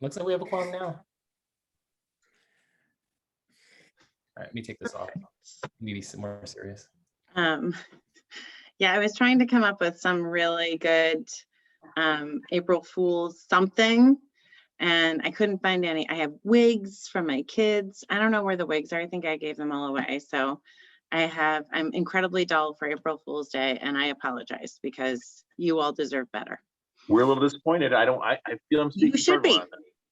Looks like we have a quorum now. All right, let me take this off. Maybe some more serious. Yeah, I was trying to come up with some really good April Fool's something, and I couldn't find any. I have wigs from my kids. I don't know where the wigs are. I think I gave them all away. So I'm incredibly dull for April Fool's Day, and I apologize because you all deserve better. We're a little disappointed. I feel I'm speaking. You should be.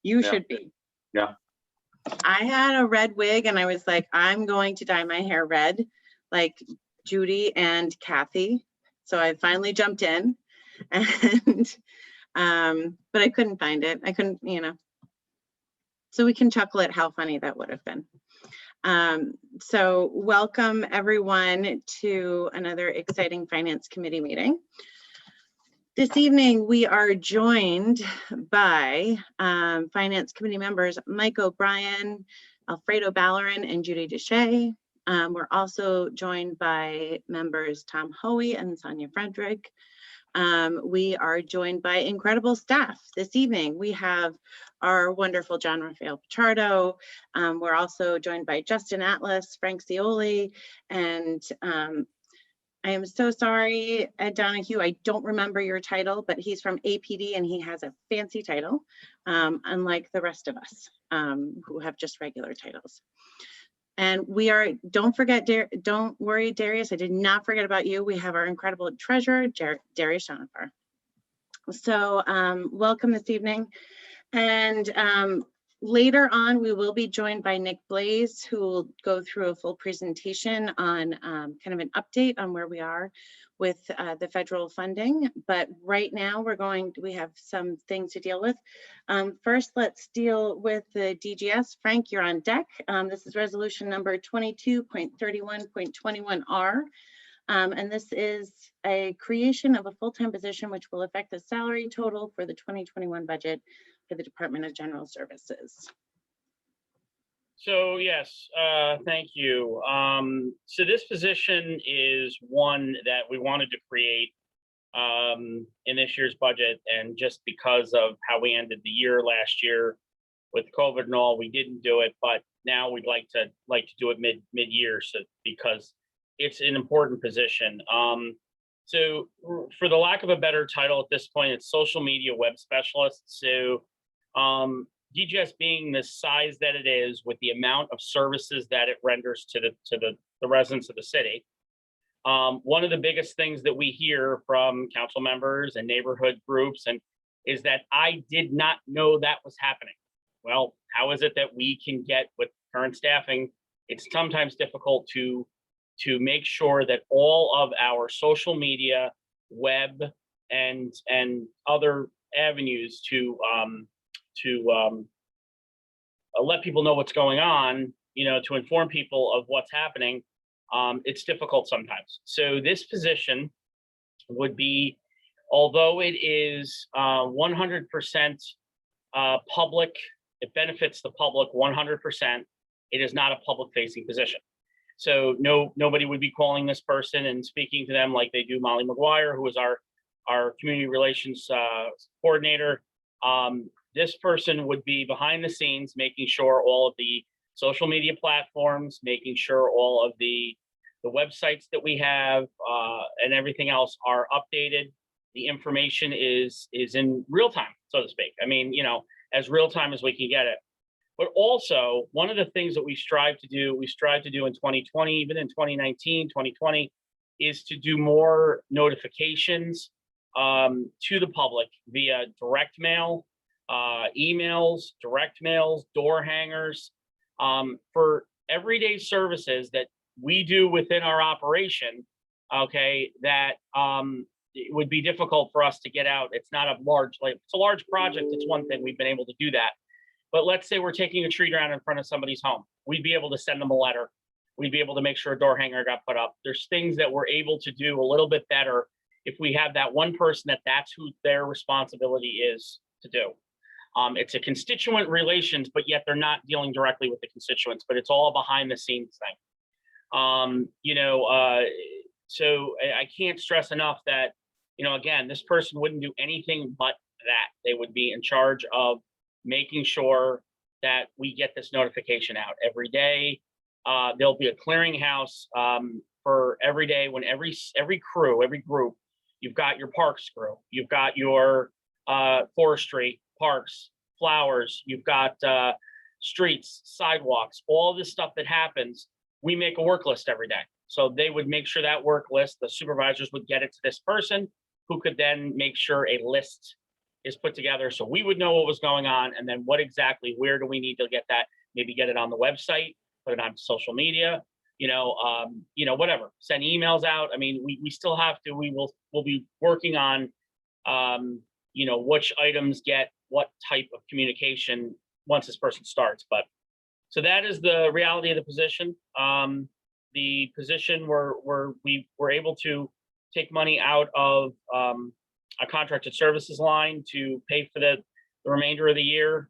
You Yeah. should be. Yeah. I had a red wig and I was like, I'm going to dye my hair red, like Judy and Kathy. So I finally jumped in, and but I couldn't find it. I couldn't, so we can chuckle at how funny that would have been. So welcome everyone to another exciting Finance Committee meeting. This evening, we are joined by Finance Committee members Mike O'Brien, Alfredo Ballerin, and Judy Deshay. We're also joined by members Tom Hoey and Sonia Frederick. We are joined by incredible staff this evening. We have our wonderful John Rafael Pichardo. We're also joined by Justin Atlas, Frank Zioli, and I am so sorry, Ed Donahue, I don't remember your title, but he's from APD and he has a fancy title, unlike the rest of us who have just regular titles. And we are, don't worry, Darius, I did not forget about you. We have our incredible treasurer, Darius Shonifer. So welcome this evening. And later on, we will be joined by Nick Blaze, who will go through a full presentation on kind of an update on where we are with the federal funding. But right now we have some things to deal with. First, let's deal with the DGS. Frank, you're on deck. This is resolution number 22.31.21R. And this is a creation of a full-time position which will affect the salary total for the 2021 budget for the Department of General Services. So yes, thank you. So this position is one that we wanted to create in this year's budget, and just because of how we ended the year last year with COVID and all, we didn't do it. But now we'd like to do it mid-year, so because it's an important position. So for the lack of a better title at this point, it's social media web specialist. So DGS being the size that it is, with the amount of services that it renders to the residents of the city, one of the biggest things that we hear from council members and neighborhood groups is that I did not know that was happening. Well, how is it that we can get, with current staffing, it's sometimes difficult to make sure that all of our social media, web, and other avenues to let people know what's going on, to inform people of what's happening, it's difficult sometimes. So this position would be, although it is 100% public, it benefits the public 100%, it is not a public-facing position. So nobody would be calling this person and speaking to them like they do Molly McGuire, who is our community relations coordinator. This person would be behind the scenes, making sure all of the social media platforms, making sure all of the websites that we have and everything else are updated. The information is in real time, so to speak. I mean, as real time as we can get it. But also, one of the things that we strive to do in 2020, even in 2019, 2020, is to do more notifications to the public via direct mail, emails, direct mails, door hangers, for everyday services that we do within our operation, okay, that it would be difficult for us to get out. It's not a large, it's a large project, it's one thing, we've been able to do that. But let's say we're taking a tree down in front of somebody's home. We'd be able to send them a letter. We'd be able to make sure a door hanger got put up. There's things that we're able to do a little bit better if we have that one person that's who their responsibility is to do. It's a constituent relations, but yet they're not dealing directly with the constituents, but it's all a behind the scenes thing. So I can't stress enough that, again, this person wouldn't do anything but that. They would be in charge of making sure that we get this notification out every day. There'll be a clearinghouse for every day when every crew, every group, you've got your parks crew, you've got your forestry, parks, flowers, you've got streets, sidewalks, all this stuff that happens. We make a work list every day. So they would make sure that work list, the supervisors would get it to this person who could then make sure a list is put together. So we would know what was going on and then what exactly, where do we need to get that? Maybe get it on the website, put it on social media, whatever, send emails out. I mean, we still have to, we'll be working on, which items get what type of communication once this person starts. But so that is the reality of the position. The position we were able to take money out of a contracted services line to pay for the remainder of the year.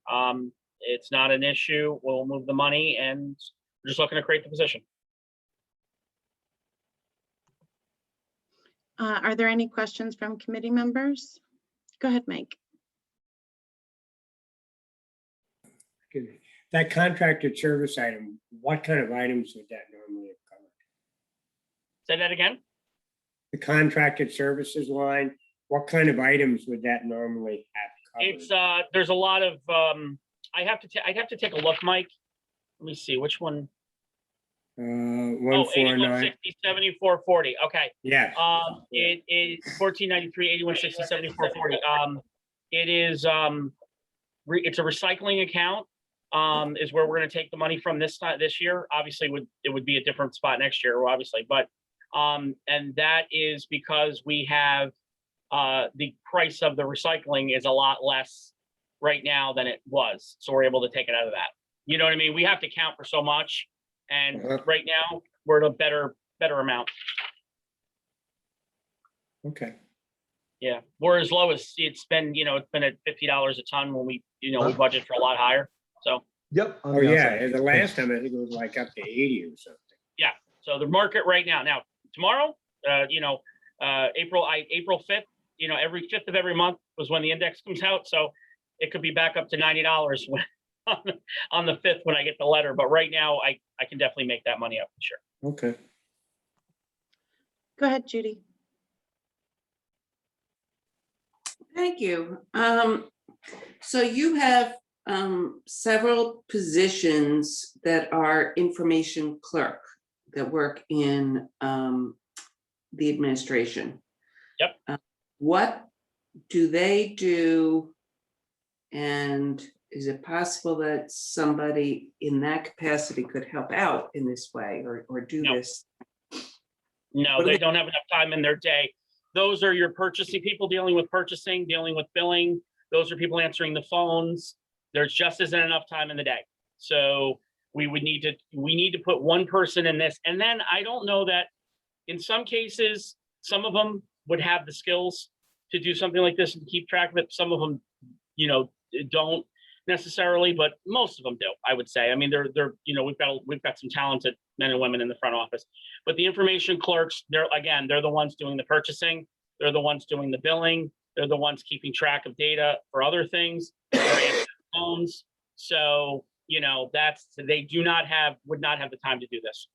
It's not an issue. We'll move the money and we're just looking to create the position. Are there any questions from committee members? Go ahead, Mike. That contracted service item, what kind of items would that normally have covered? Say that again? The contracted services line, what kind of items would that normally have covered? It's there's a lot of I'd have to take a look, Mike. Let me see which one. 149. 60, 7440. Okay. Yeah. It is 1493, 8160, 7440. It is it's a recycling account. Is where we're going to take the money from this year. Obviously, it would be a different spot next year, obviously, but and that is because we have the price of the recycling is a lot less right now than it was, so we're able to take it out of that. You know what I mean? We have to count for so much, and right now we're at a better amount. Okay. Yeah, we're as low as it's been. It's been at $50 a ton when we we budget for a lot higher. So. Yep. Oh yeah, the last time I think it was like up to 80 or something. Yeah. So the market right now. Now tomorrow, April 5th. Every 5th of every month was when the index comes out. So it could be back up to $90 when, on the 5th when I get the letter. But right now, I can definitely make that money up for sure. Okay. Go ahead, Judy. Thank you. So you have several positions that are information clerk that work in the administration. Yep. What do they do? And is it possible that somebody in that capacity could help out in this way or do this? No, they don't have enough time in their day. Those are your purchasing people dealing with purchasing, dealing with billing. Those are people answering the phones. There's just isn't enough time in the day. So we need to put one person in this. And then I don't know that in some cases, some of them would have the skills to do something like this and keep track of it. Some of them, don't necessarily, but most of them do, I would say. I mean, we've got some talented men and women in the front office, but the information clerks, they're the ones doing the purchasing. They're the ones doing the billing. They're the ones keeping track of data for other things. They're answering phones. So, they would not have the time to do this.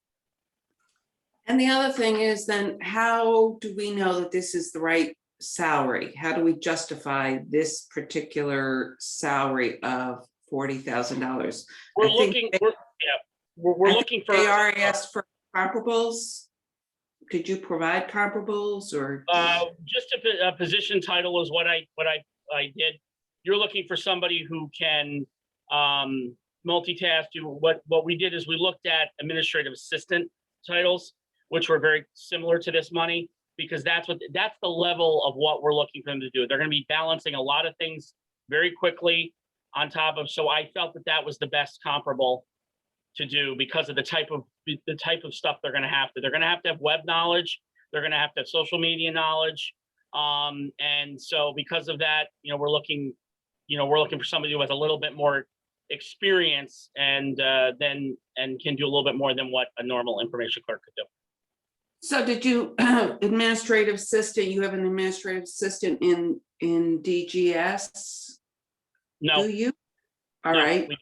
And the other thing is then how do we know that this is the right salary? How do we justify this particular salary of $40,000? We're looking for. They are asked for comparables. Could you provide comparables or? Just a position title is what I did. You're looking for somebody who can multitask. What we did is we looked at administrative assistant titles, which were very similar to this money, because that's the level of what we're looking for them to do. They're going to be balancing a lot of things very quickly on top of. So I felt that was the best comparable to do because of the type of stuff they're going to have to. They're going to have web knowledge. They're going to have social media knowledge. And so because of that, we're looking for somebody who has a little bit more experience and can do a little bit more than what a normal information clerk could do. So did you administrative assistant? You have an administrative assistant in DGS? No. Do you? All No, right. we-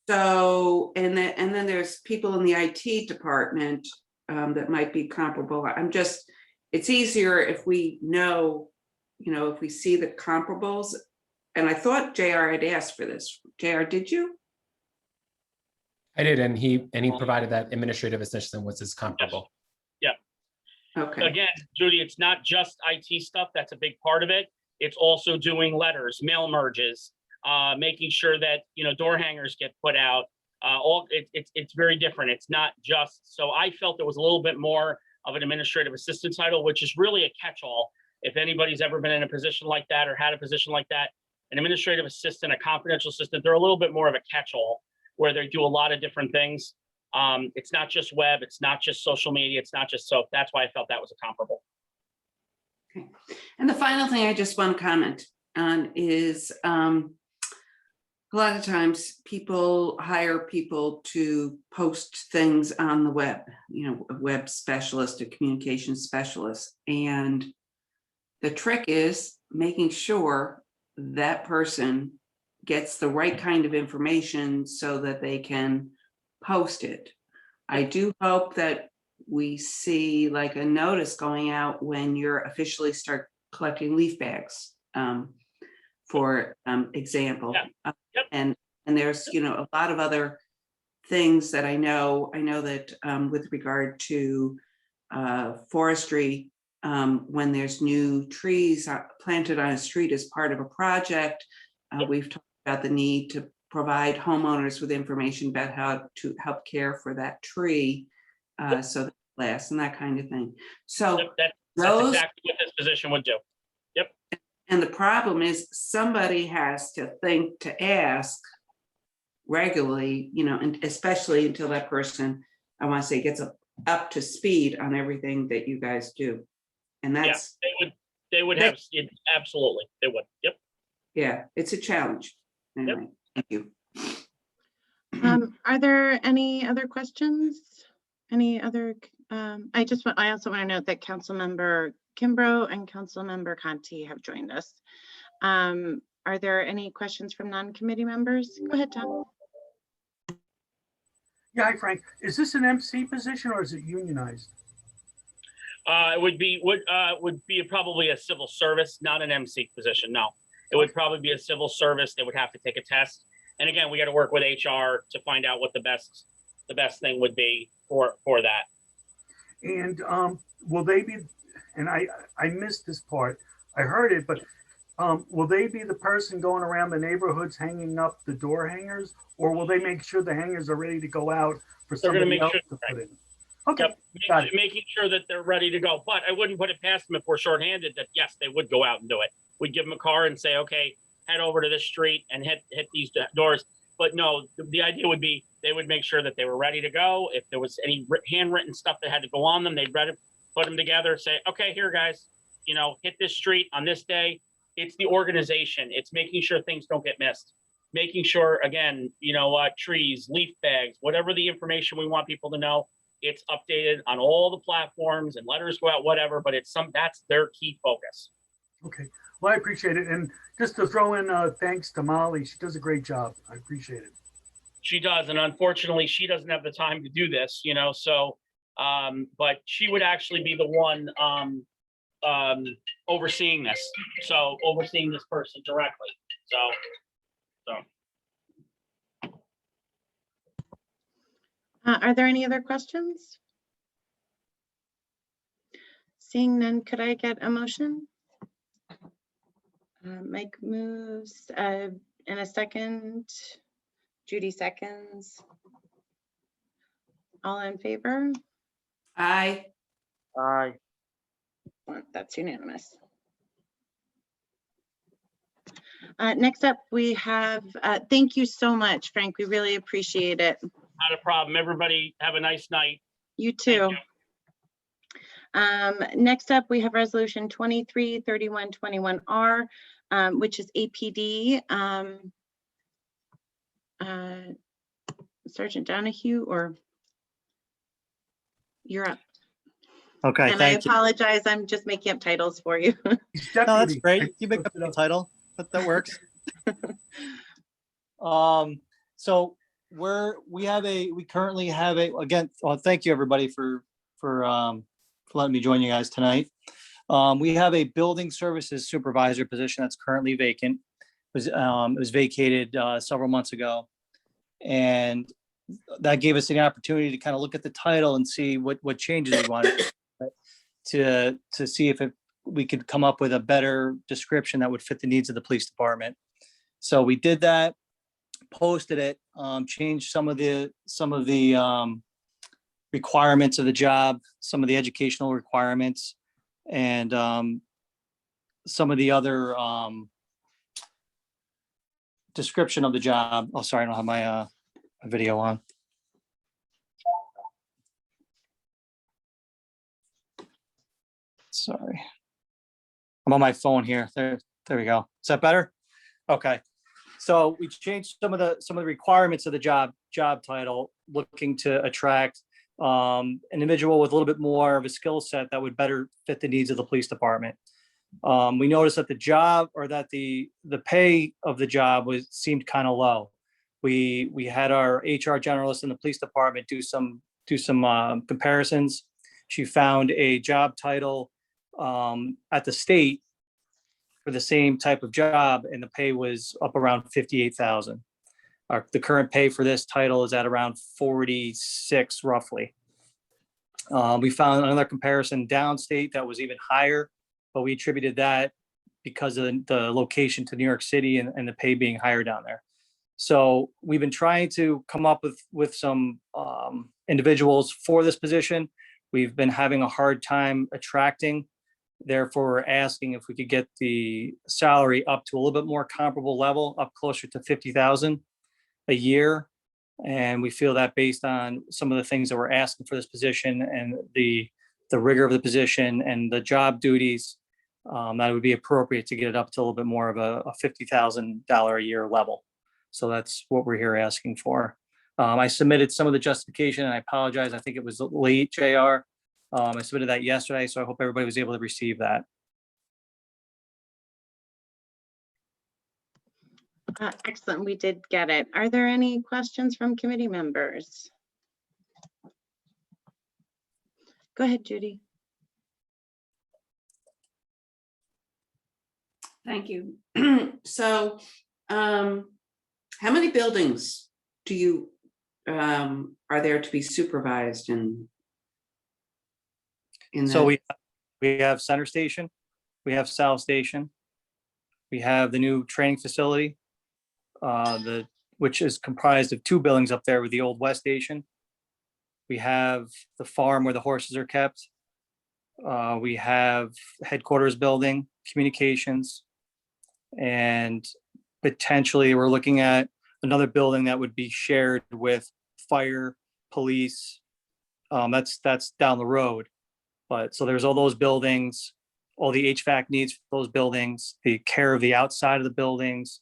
So, and then there's people in the IT department that might be comparable. It's easier if we know, if we see the comparables. And I thought JR had asked for this. JR, did you? I did, and he provided that administrative assistant was his comparable. Okay, Again, Judy, it's not just IT stuff. That's a big part of it. It's also doing letters, mail merges, making sure that, door hangers get put out. It's very different. It's not just, so I felt it was a little bit more of an administrative assistant title, which is really a catch-all. If anybody's ever been in a position like that or had a position like that, an administrative assistant, a confidential assistant, they're a little bit more of a catch-all where they do a lot of different things. It's not just web, it's not just social media, it's not just soap. That's why I felt that was a comparable. okay. And the final thing I just want to comment on is a lot of times people hire people to post things on the web, a web specialist, a communication specialist. And the trick is making sure that person gets the right kind of information so that they can post it. I do hope that we see like a notice going out when you're officially start collecting leaf bags, for example. Yeah. Yep. And there's, a lot of other things that I know that with regard to forestry, when there's new trees planted on a street as part of a project, we've talked about the need to provide homeowners with information about how to help care for that tree, so that it lasts and that kind of thing. So That's those, exactly what this position would do. and the problem is somebody has to think to ask regularly, and especially until that person, I want to say, gets up to speed on everything that you guys do. And Yeah, that's, they would have, absolutely, they would. Yep. yeah, it's a challenge. Anyway, thank you. Are there any other questions? Any other, I also want to note that Councilmember Kimbrough and Councilmember Conti have joined us. Are there any questions from non-committee members? Go ahead, Tom. Yeah, hi Frank. Is this an MC position or is it unionized? It would be probably a civil service, not an MC position. No, it would probably be a civil service. They would have to take a test. And again, we got to work with HR to find out what the best thing would be for that. And will they be, and I missed this part, I heard it, but will they be the person going around the neighborhoods hanging up the door hangers, or will they make sure the hangers are ready to go out for They're gonna somebody make else sure, to put right. in? Okay, Yep, got it. making sure that they're ready to go. But I wouldn't put it past them if we're shorthanded that yes, they would go out and do it. We'd give them a car and say, okay, head over to this street and hit these doors. But no, the idea would be they would make sure that they were ready to go. If there was any handwritten stuff that had to go on them, they'd put them together, say, okay, here guys, hit this street on this day. It's the organization. It's making sure things don't get missed. Making sure, again, trees, leaf bags, whatever the information we want people to know, it's updated on all the platforms and letters go out, whatever, but that's their key focus. Okay, well, I appreciate it. And just to throw in thanks to Molly, she does a great job. I appreciate it. She does, and unfortunately, she doesn't have the time to do this, so, but she would actually be the one overseeing this. So overseeing this person directly. So. Are there any other questions? Seeing none, could I get a motion? Mike moves in a second. Judy seconds. All in favor? Aye. Aye. That's unanimous. Next up, we have, thank you so much, Frank. We really appreciate it. Not a problem. Everybody have a nice night. You too. Thank you. Next up, we have resolution 23-3121R, which is APD. Sergeant Donahue, or you're up. Okay, And thank I apologize, I'm just making up titles for you. He's you. No, that's deputy. great. You make up the title, but that works. So we currently have again, thank you everybody for letting me join you guys tonight. We have a building services supervisor position that's currently vacant. It was vacated several months ago. And that gave us the opportunity to kind of look at the title and see what changes we wanted to see if we could come up with a better description that would fit the needs of the police department. So we did that, posted it, changed some of the requirements of the job, some of the educational requirements, and some of the other description of the job. Oh, sorry, I don't have my video on. Sorry. I'm on my phone here. There we go. Is that better? Okay. So we changed some of the requirements of the job title, looking to attract an individual with a little bit more of a skill set that would better fit the needs of the police department. We noticed that the job, or that the pay of the job seemed kind of low. We had our HR generalist in the police department do some comparisons. She found a job title at the state for the same type of job, and the pay was up around 58,000. The current pay for this title is at around 46 roughly. We found another comparison downstate that was even higher, but we attributed that because of the location to New York City and the pay being higher down there. So we've been trying to come up with some individuals for this position. We've been having a hard time attracting. Therefore, we're asking if we could get the salary up to a little bit more comparable level, up closer to 50,000 a year. And we feel that based on some of the things that we're asking for this position and the rigor of the position and the job duties, that would be appropriate to get it up to a little bit more of a $50,000 a year level. So that's what we're here asking for. I submitted some of the justification, and I apologize. I think it was late, JR. I submitted that yesterday, so I hope everybody was able to receive that. Excellent, we did get it. Are there any questions from committee members? Go ahead, Judy. Thank you. So, how many buildings do you are there to be supervised in? So we have Center Station, we have South Station, we have the new training facility, which is comprised of 2 buildings up there with the old West Station. We have the farm where the horses are kept. We have headquarters building, communications, and potentially we're looking at another building that would be shared with fire, police. That's down the road. But so there's all those buildings, all the HVAC needs for those buildings, the care of the outside of the buildings,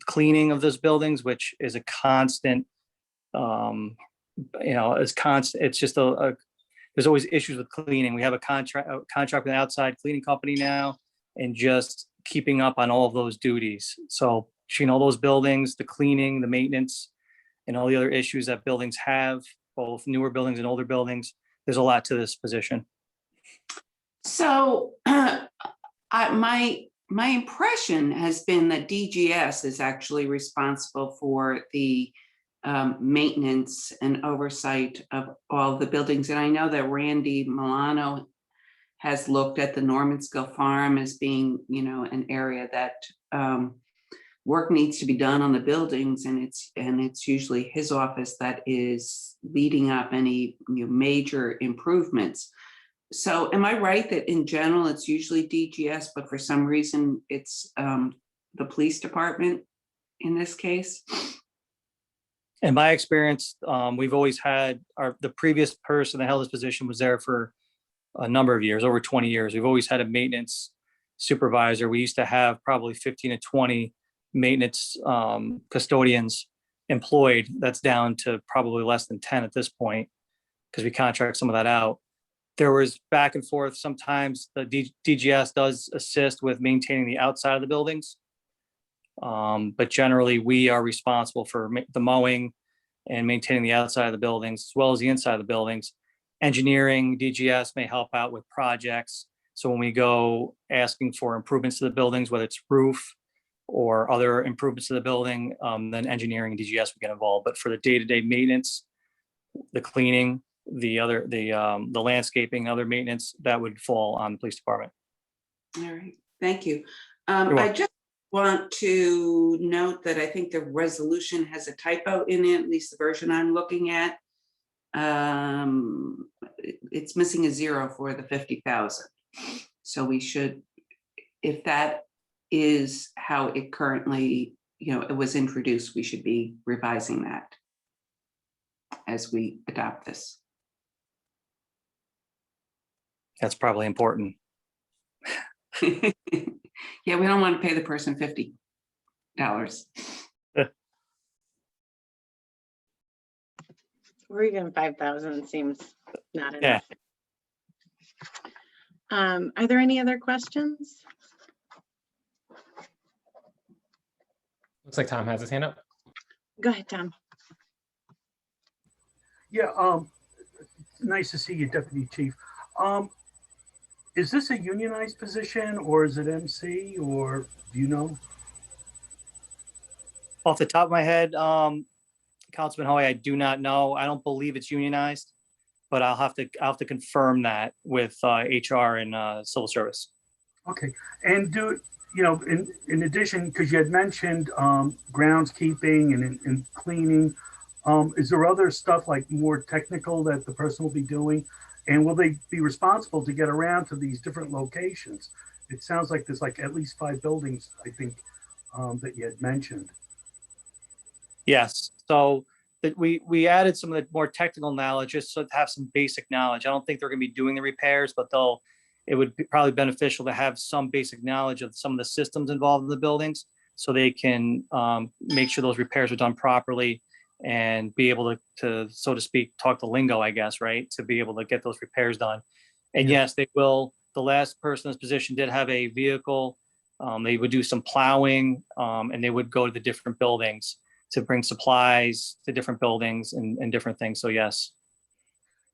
cleaning of those buildings, which is a constant, is constant. It's just there's always issues with cleaning. We have a contract with an outside cleaning company now, and just keeping up on all of those duties. So, all those buildings, the cleaning, the maintenance, and all the other issues that buildings have, both newer buildings and older buildings. There's a lot to this position. So my impression has been that DGS is actually responsible for the maintenance and oversight of all the buildings. And I know that Randy Milano has looked at the Normanskill Farm as being, an area that work needs to be done on the buildings, and it's usually his office that is leading up any major improvements. So am I right that in general it's usually DGS, but for some reason it's the police department in this case? In my experience, we've always had the previous person that held this position was there for a number of years, over 20 years. We've always had a maintenance supervisor. We used to have probably 15 to 20 maintenance custodians employed. That's down to probably less than 10 at this point, because we contract some of that out. There was back and forth. Sometimes the DGS does assist with maintaining the outside of the buildings. But generally, we are responsible for the mowing and maintaining the outside of the buildings as well as the inside of the buildings. Engineering, DGS may help out with projects. So when we go asking for improvements to the buildings, whether it's roof or other improvements to the building, then engineering and DGS would get involved. But for the day-to-day maintenance, the cleaning, the landscaping, other maintenance, that would fall on the police department. All right, thank you. You're I welcome. just want to note that I think the resolution has a typo in it, at least the version I'm looking at. It's missing a 0 for the 50,000. So we should, if that is how it currently, it was introduced, we should be revising that as we adopt this. That's probably important. Yeah, we don't want to pay the person $50. Or even 5,000 seems not Yeah. enough. Are there any other questions? Looks like Tom has his hand up. Go ahead, Tom. Yeah, nice to see you, Deputy Chief. Is this a unionized position or is it MC, or do you know? Off the top of my head, Councilman Hoy, I do not know. I don't believe it's unionized, but I'll have to confirm that with HR and civil service. Okay, and in addition, because you had mentioned groundskeeping and cleaning, is there other stuff like more technical that the person will be doing? And will they be responsible to get around to these different locations? It sounds like there's like at least 5 buildings, I think, that you had mentioned. Yes, so that we added some of the more technical knowledge just to have some basic knowledge. I don't think they're going to be doing the repairs, but it would be probably beneficial to have some basic knowledge of some of the systems involved in the buildings so they can make sure those repairs are done properly and be able to, so to speak, talk the lingo, I guess, right? To be able to get those repairs done. And yes, they will. The last person in this position did have a vehicle. They would do some plowing and they would go to the different buildings to bring supplies to different buildings and different things. So yes.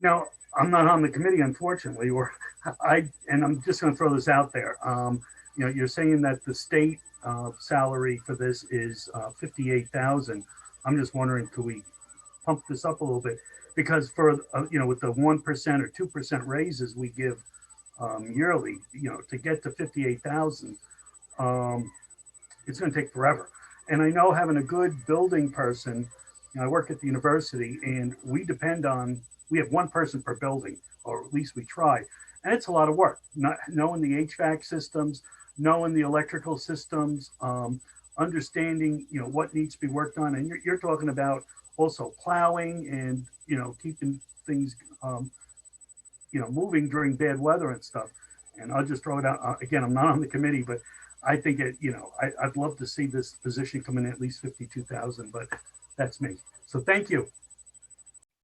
Now, I'm not on the committee, unfortunately, and I'm just going to throw this out there. You're saying that the state salary for this is 58,000. I'm just wondering, could we pump this up a little bit? Because for with the 1% or 2% raises we give yearly, to get to 58,000, it's going to take forever. And I know having a good building person, I work at the university, and we have one person per building, or at least we try, and it's a lot of work. Not knowing the HVAC systems, knowing the electrical systems, understanding what needs to be worked on, and you're talking about also plowing and keeping things moving during bad weather and stuff. And I'll just throw it out again. I'm not on the committee, but I think I'd love to see this position come in at least 52,000, but that's me. So thank you.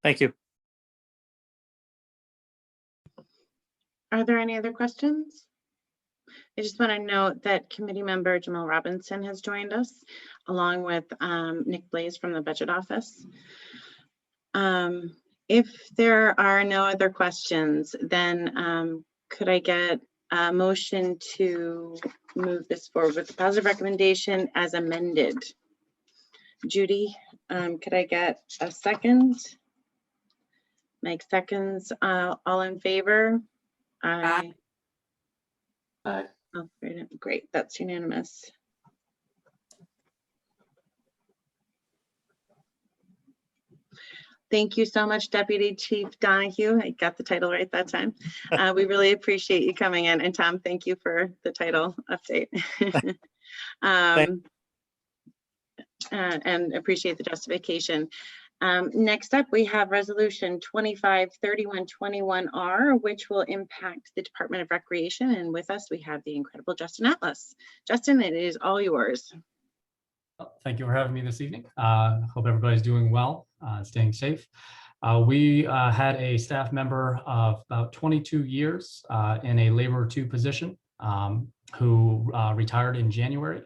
Thank you. Are there any other questions? I just want to note that committee member Jamal Robinson has joined us, along with Nick Blaze from the budget office. If there are no other questions, then could I get a motion to move this forward with the positive recommendation as amended? Judy, could I get a second? Mike seconds. All in favor? Aye. Oh, great, that's unanimous. Thank you so much, Deputy Chief Donahue. I got the title right that time. We really appreciate you coming in. And Tom, thank you for the title update. And appreciate the justification. Next up, we have Resolution 253121R, which will impact the Department of Recreation. And with us, we have the incredible Justin Atlas. Justin, it is all yours. Thank you for having me this evening. Hope everybody's doing well, staying safe. We had a staff member of about 22 years in a labor 2 position who retired in January.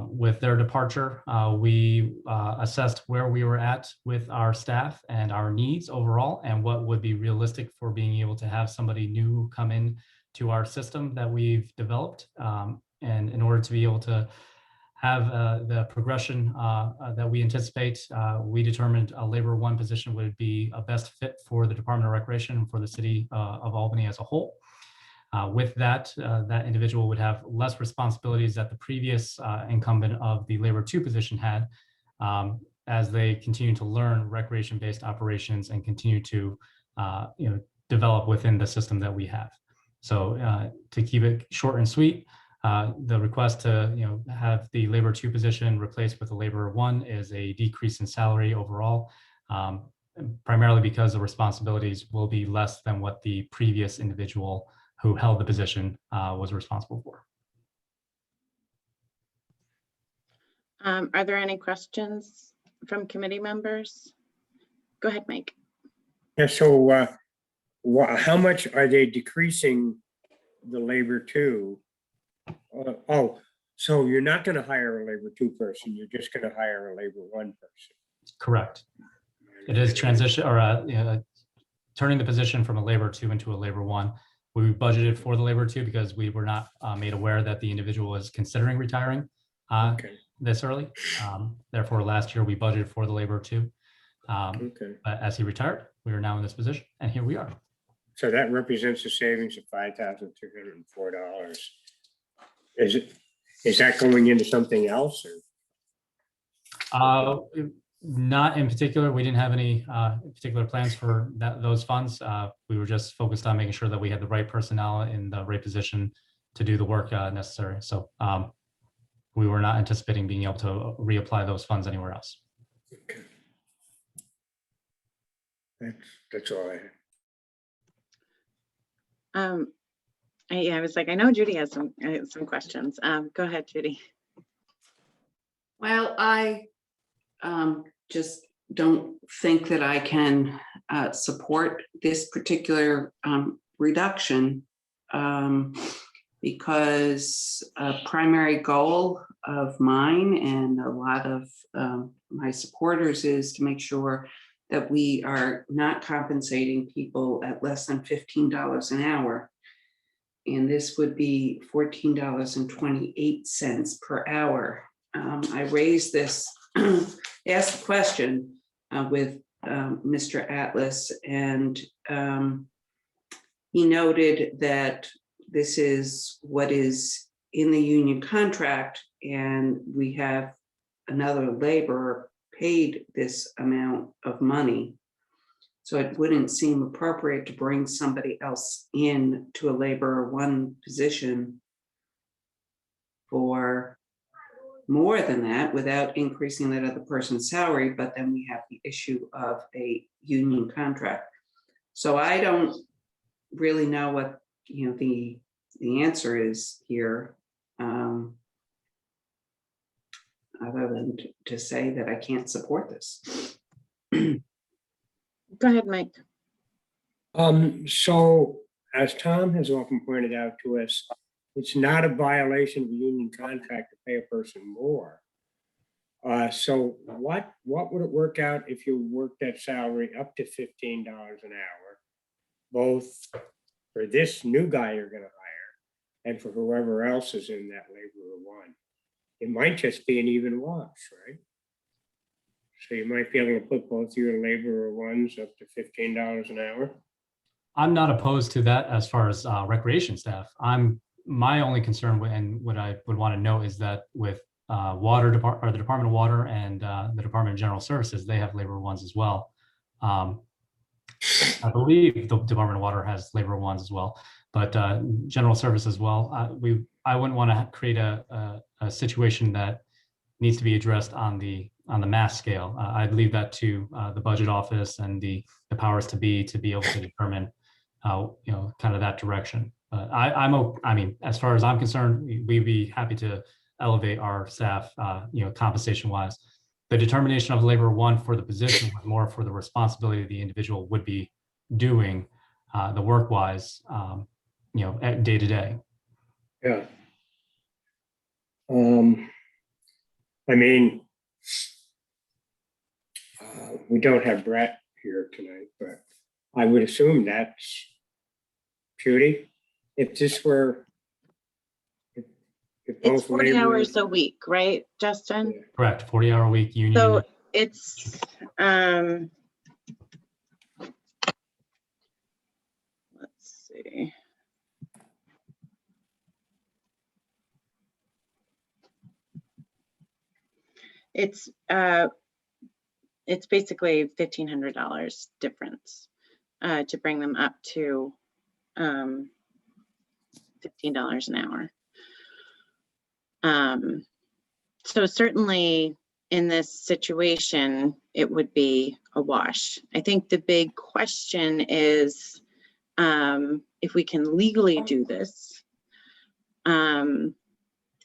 With their departure, we assessed where we were at with our staff and our needs overall, and what would be realistic for being able to have somebody new come in to our system that we've developed. And in order to be able to have the progression that we anticipate, we determined a labor one position would be a best fit for the Department of Recreation and for the city of Albany as a whole. With that, that individual would have less responsibilities that the previous incumbent of the labor two position had, as they continue to learn recreation-based operations and continue to develop within the system that we have. So to keep it short and sweet, the request to have the labor two position replaced with a labor one is a decrease in salary overall, primarily because the responsibilities will be less than what the previous individual who held the position was responsible for. Are there any questions from committee members? Go ahead, Mike. Yeah, so how much are they decreasing the labor to? Oh, so you're not going to hire a labor two person, you're just going to hire a labor one person. Correct. It is transition or turning the position from a labor two into a labor one. We budgeted for the labor two because we were not made aware that the individual was considering retiring this early. Therefore, last year we budgeted for the labor two. But as he retired, we are now in this position, and here we are. So that represents a savings of $5,304. Is that going into something else? Or? Not in particular. We didn't have any particular plans for those funds. We were just focused on making sure that we had the right personnel in the right position to do the work necessary. So we were not anticipating being able to reapply those funds anywhere else. Okay. That's all I have. I was like, I know Judy has some questions. Go ahead, Judy. Well, I just don't think that I can support this particular reduction because a primary goal of mine and a lot of my supporters is to make sure that we are not compensating people at less than $15 an hour. And this would be $14.28 per hour. I raised this, asked the question with Mr. Atlas, and he noted that this is what is in the union contract, and we have another laborer paid this amount of money. So it wouldn't seem appropriate to bring somebody else in to a laborer one position for more than that without increasing that other person's salary, but then we have the issue of a union contract. So I don't really know what the answer is here, other than to say that I can't support this. Go ahead, Mike. So as Tom has often pointed out to us, it's not a violation of the union contract to pay a person more. So what would it work out if you worked that salary up to $15 an hour, both for this new guy you're going to hire and for whoever else is in that laborer one? It might just be an even wash, right? So you might be able to put both your laborer ones up to $15 an hour. I'm not opposed to that as far as recreation staff. My only concern and what I would want to know is that with the Department of Water and the Department of General Services, they have labor ones as well. I believe the Department of Water has labor ones as well, but General Service as well. I wouldn't want to create a situation that needs to be addressed on the mass scale. I'd leave that to the budget office and the powers to be able to determine kind of that direction. I mean, as far as I'm concerned, we'd be happy to elevate our staff, compensation wise. The determination of labor one for the position was more for the responsibility the individual would be doing the work wise, day to day. Yeah. I mean, we don't have Brett here tonight, but I would assume that's Judy. If this were, if It's both 40 laborers- hours a week, right, Justin? Correct, 40-hour-week union. So it's, let's see. It's basically $1,500 difference to bring them up to $15 an hour. So certainly in this situation, it would be a wash. I think the big question is if we can legally do this. And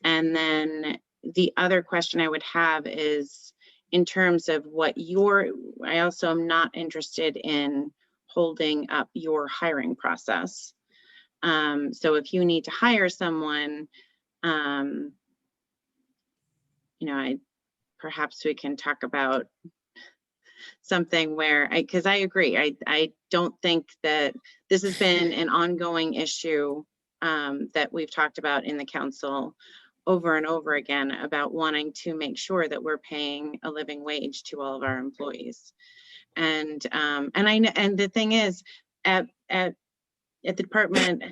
then the other question I would have is in terms of what I also am not interested in holding up your hiring process. So if you need to hire someone, perhaps we can talk about something where because I agree, I don't think that this has been an ongoing issue that we've talked about in the council over and over again about wanting to make sure that we're paying a living wage to all of our employees. And the thing is, at the department,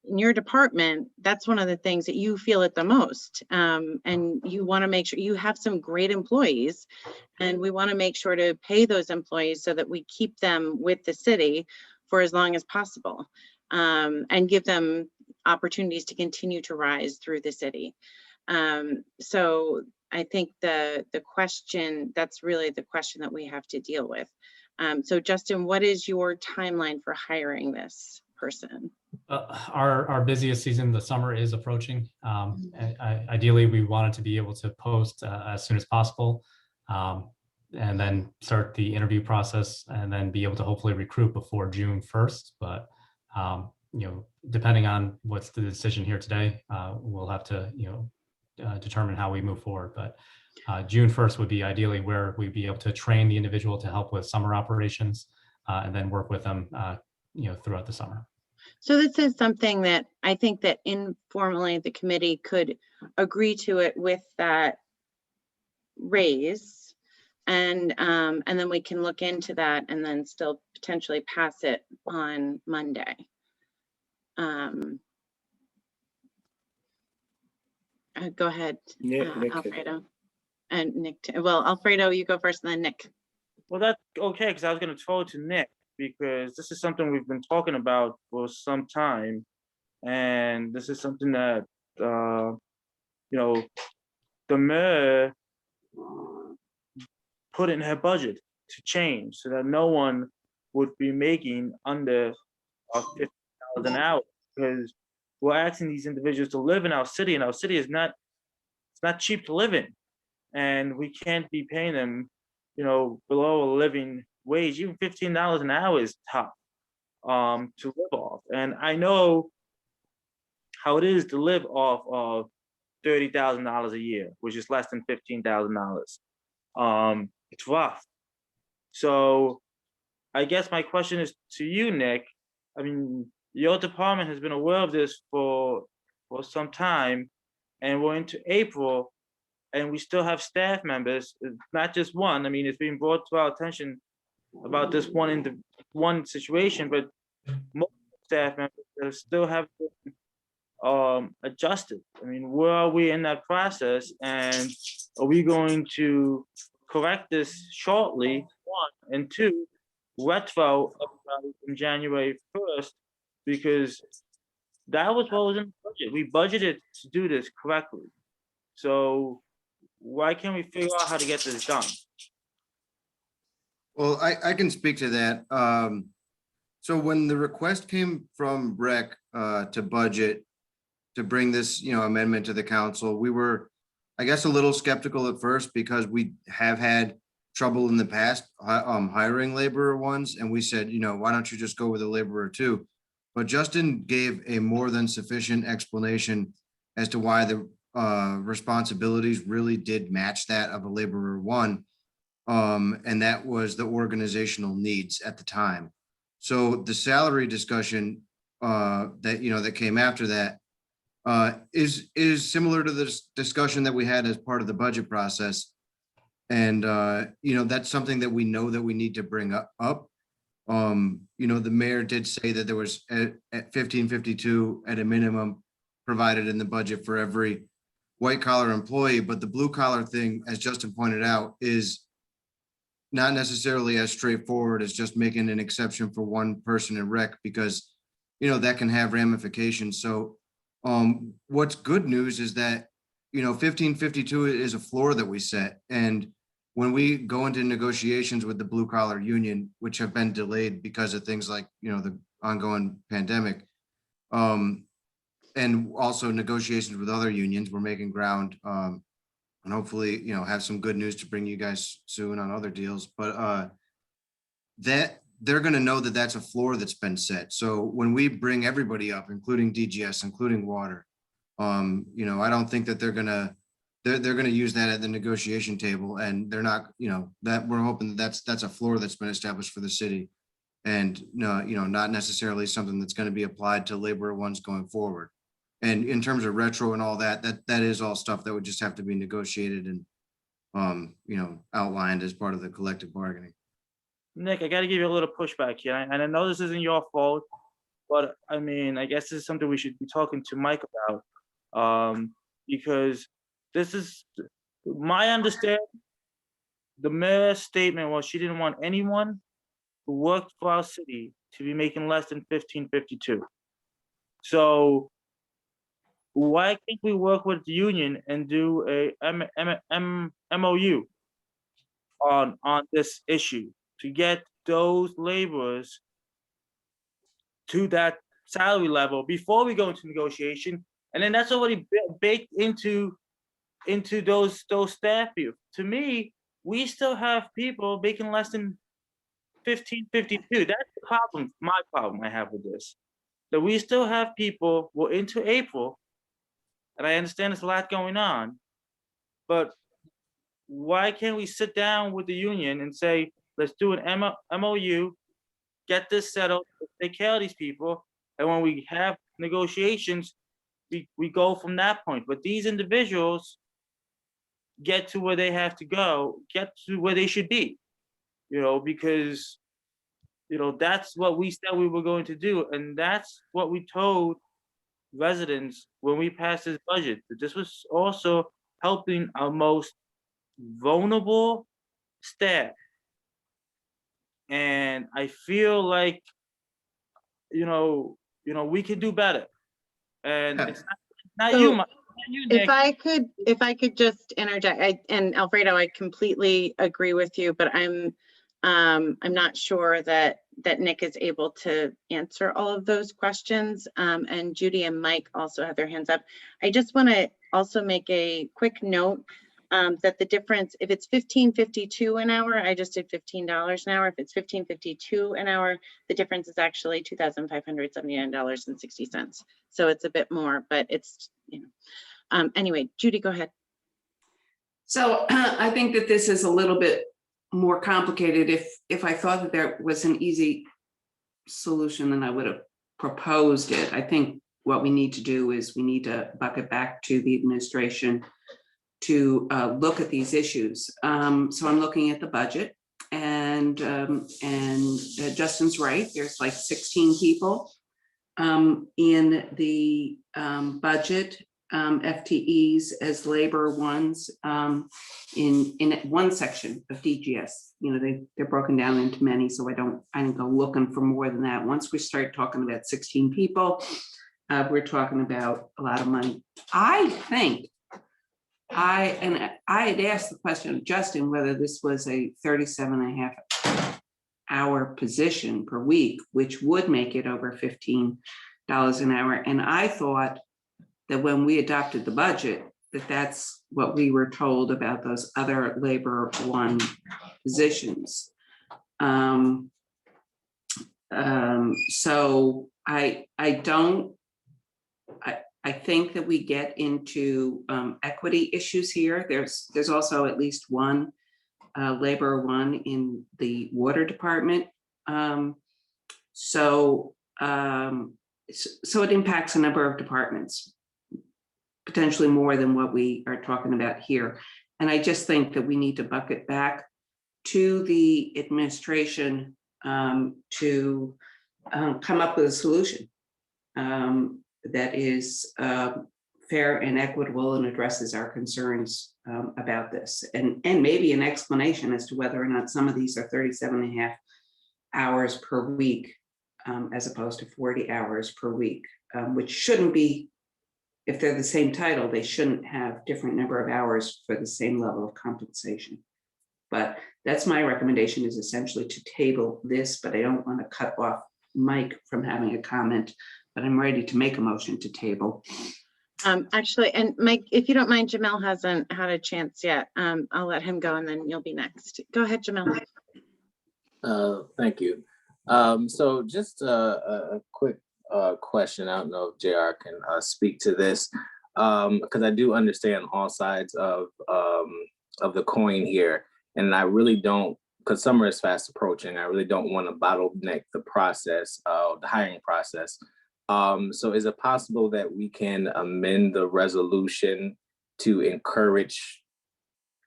in your department, that's one of the things that you feel it the most. And you want to make sure you have some great employees, and we want to make sure to pay those employees so that we keep them with the city for as long as possible, and give them opportunities to continue to rise through the city. So I think the question, that's really the question that we have to deal with. So Justin, what is your timeline for hiring this person? Our busiest season, the summer, is approaching. Ideally, we wanted to be able to post as soon as possible, and then start the interview process, and then be able to hopefully recruit before June 1st. But depending on what's the decision here today, we'll have to determine how we move forward. But June 1st would be ideally where we'd be able to train the individual to help with summer operations, and then work with them throughout the summer. So this is something that I think that informally the committee could agree to it with that raise, and then we can look into that and then still potentially pass it on Monday. Go ahead, Nick, Alfredo. And Nick, well, Alfredo, you go first and then Nick. Well, that's okay, because I was going to throw it to Nick, because this is something we've been talking about for some time. And this is something that, the mayor put in her budget to change so that no one would be making under $50 an hour, because we're asking these individuals to live in our city, and our city is not, it's not cheap to live in. And we can't be paying them, below a living wage. Even $15 an hour is tough to live off. And I know how it is to live off of $30,000 a year, which is less than $15,000. It's rough. So I guess my question is to you, Nick. I mean, your department has been aware of this for some time, and we're into April, and we still have staff members, not just one. I mean, it's being brought to our attention about this one situation, but most staff members still have adjusted. I mean, where are we in that process? And are we going to correct this shortly, one, and two, retro in January 1st, because that was what was in the budget. We budgeted to do this correctly. So why can't we figure out how to get this done? Well, I can speak to that. So when the request came from Breck to budget to bring this, amendment to the council, we were, I guess, a little skeptical at first, because we have had trouble in the past hiring laborer ones, and we said, why don't you just go with a laborer too? But Justin gave a more than sufficient explanation as to why the responsibilities really did match that of a laborer one. And that was the organizational needs at the time. So the salary discussion that came after that is similar to this discussion that we had as part of the budget process. And that's something that we know that we need to bring up. The mayor did say that there was at 1552 at a minimum provided in the budget for every white collar employee, but the blue collar thing, as Justin pointed out, is not necessarily as straightforward as just making an exception for one person in rec, because that can have ramifications. So what's good news is that 1552 is a floor that we set, and when we go into negotiations with the blue collar union, which have been delayed because of things like the ongoing pandemic, and also negotiations with other unions, we're making ground, and hopefully have some good news to bring you guys soon on other deals. But that they're going to know that that's a floor that's been set. So when we bring everybody up, including DGS, including water, I don't think that they're going to use that at the negotiation table, and they're not, that we're hoping that's a floor that's been established for the city, and not necessarily something that's going to be applied to laborer ones going forward. And in terms of retro and all that is all stuff that would just have to be negotiated and outlined as part of the collective bargaining. Nick, I got to give you a little pushback here, and I know this isn't your fault, but I mean, I guess this is something we should be talking to Mike about, because this is my understanding. The mayor's statement was she didn't want anyone who worked for our city to be making less than 1552. So why can't we work with the union and do a MOU on this issue to get those laborers to that salary level before we go into negotiation? And then that's already baked into those staff view. To me, we still have people making less than 1552. That's the problem, my problem I have with this. That we still have people, we're into April, and I understand there's a lot going on, but why can't we sit down with the union and say, let's do an MOU, get this settled, take care of these people, and when we have negotiations, we go from that point. But these individuals get to where they have to go, get to where they should be, because, that's what we said we were going to do. And that's what we told residents when we passed this budget, that this was also helping our most vulnerable staff. And I feel like, we could do better. And it's not So, you, Nick. if I could just interject, and Alfredo, I completely agree with you, but I'm not sure that Nick is able to answer all of those questions. And Judy and Mike also have their hands up. I just want to also make a quick note that the difference, if it's $15.52 an hour, I just did $15 an hour. If it's $15.52 an hour, the difference is actually $2,579.60. So it's a bit more, but it's, anyway, Judy, go ahead. So I think that this is a little bit more complicated. If I thought that there was an easy solution, then I would have proposed it. I think what we need to do is we need to buck it back to the administration to look at these issues. So I'm looking at the budget, and Justin's right. There's like 16 people in the budget, FTEs as labor ones in one section of DGS. They're broken down into many, so I didn't go looking for more than that. Once we start talking about 16 people, we're talking about a lot of money. I think I had asked the question of Justin whether this was a 37.5-hour position per week, which would make it over $15 an hour. And I thought that when we adopted the budget, that's what we were told about those other labor one positions. So I I think that we get into equity issues here. There's also at least one labor one in the water department. So it impacts a number of departments, potentially more than what we are talking about here. And I just think that we need to bucket back to the administration to come up with a solution that is fair and equitable and addresses our concerns about this. And maybe an explanation as to whether or not some of these are 37.5 hours per week as opposed to 40 hours per week, which shouldn't be, if they're the same title, they shouldn't have different number of hours for the same level of compensation. But that's my recommendation, is essentially to table this, but I don't want to cut off Mike from having a comment, but I'm ready to make a motion to table. Actually, and Mike, if you don't mind, Jamel hasn't had a chance yet. I'll let him go and then you'll be next. Go ahead, Jamel. Thank you. So just a quick question. I don't know if JR can speak to this, because I do understand all sides of the coin here. And I really don't, because summer is fast approaching, I really don't want to bottleneck the process, the hiring process. So is it possible that we can amend the resolution to encourage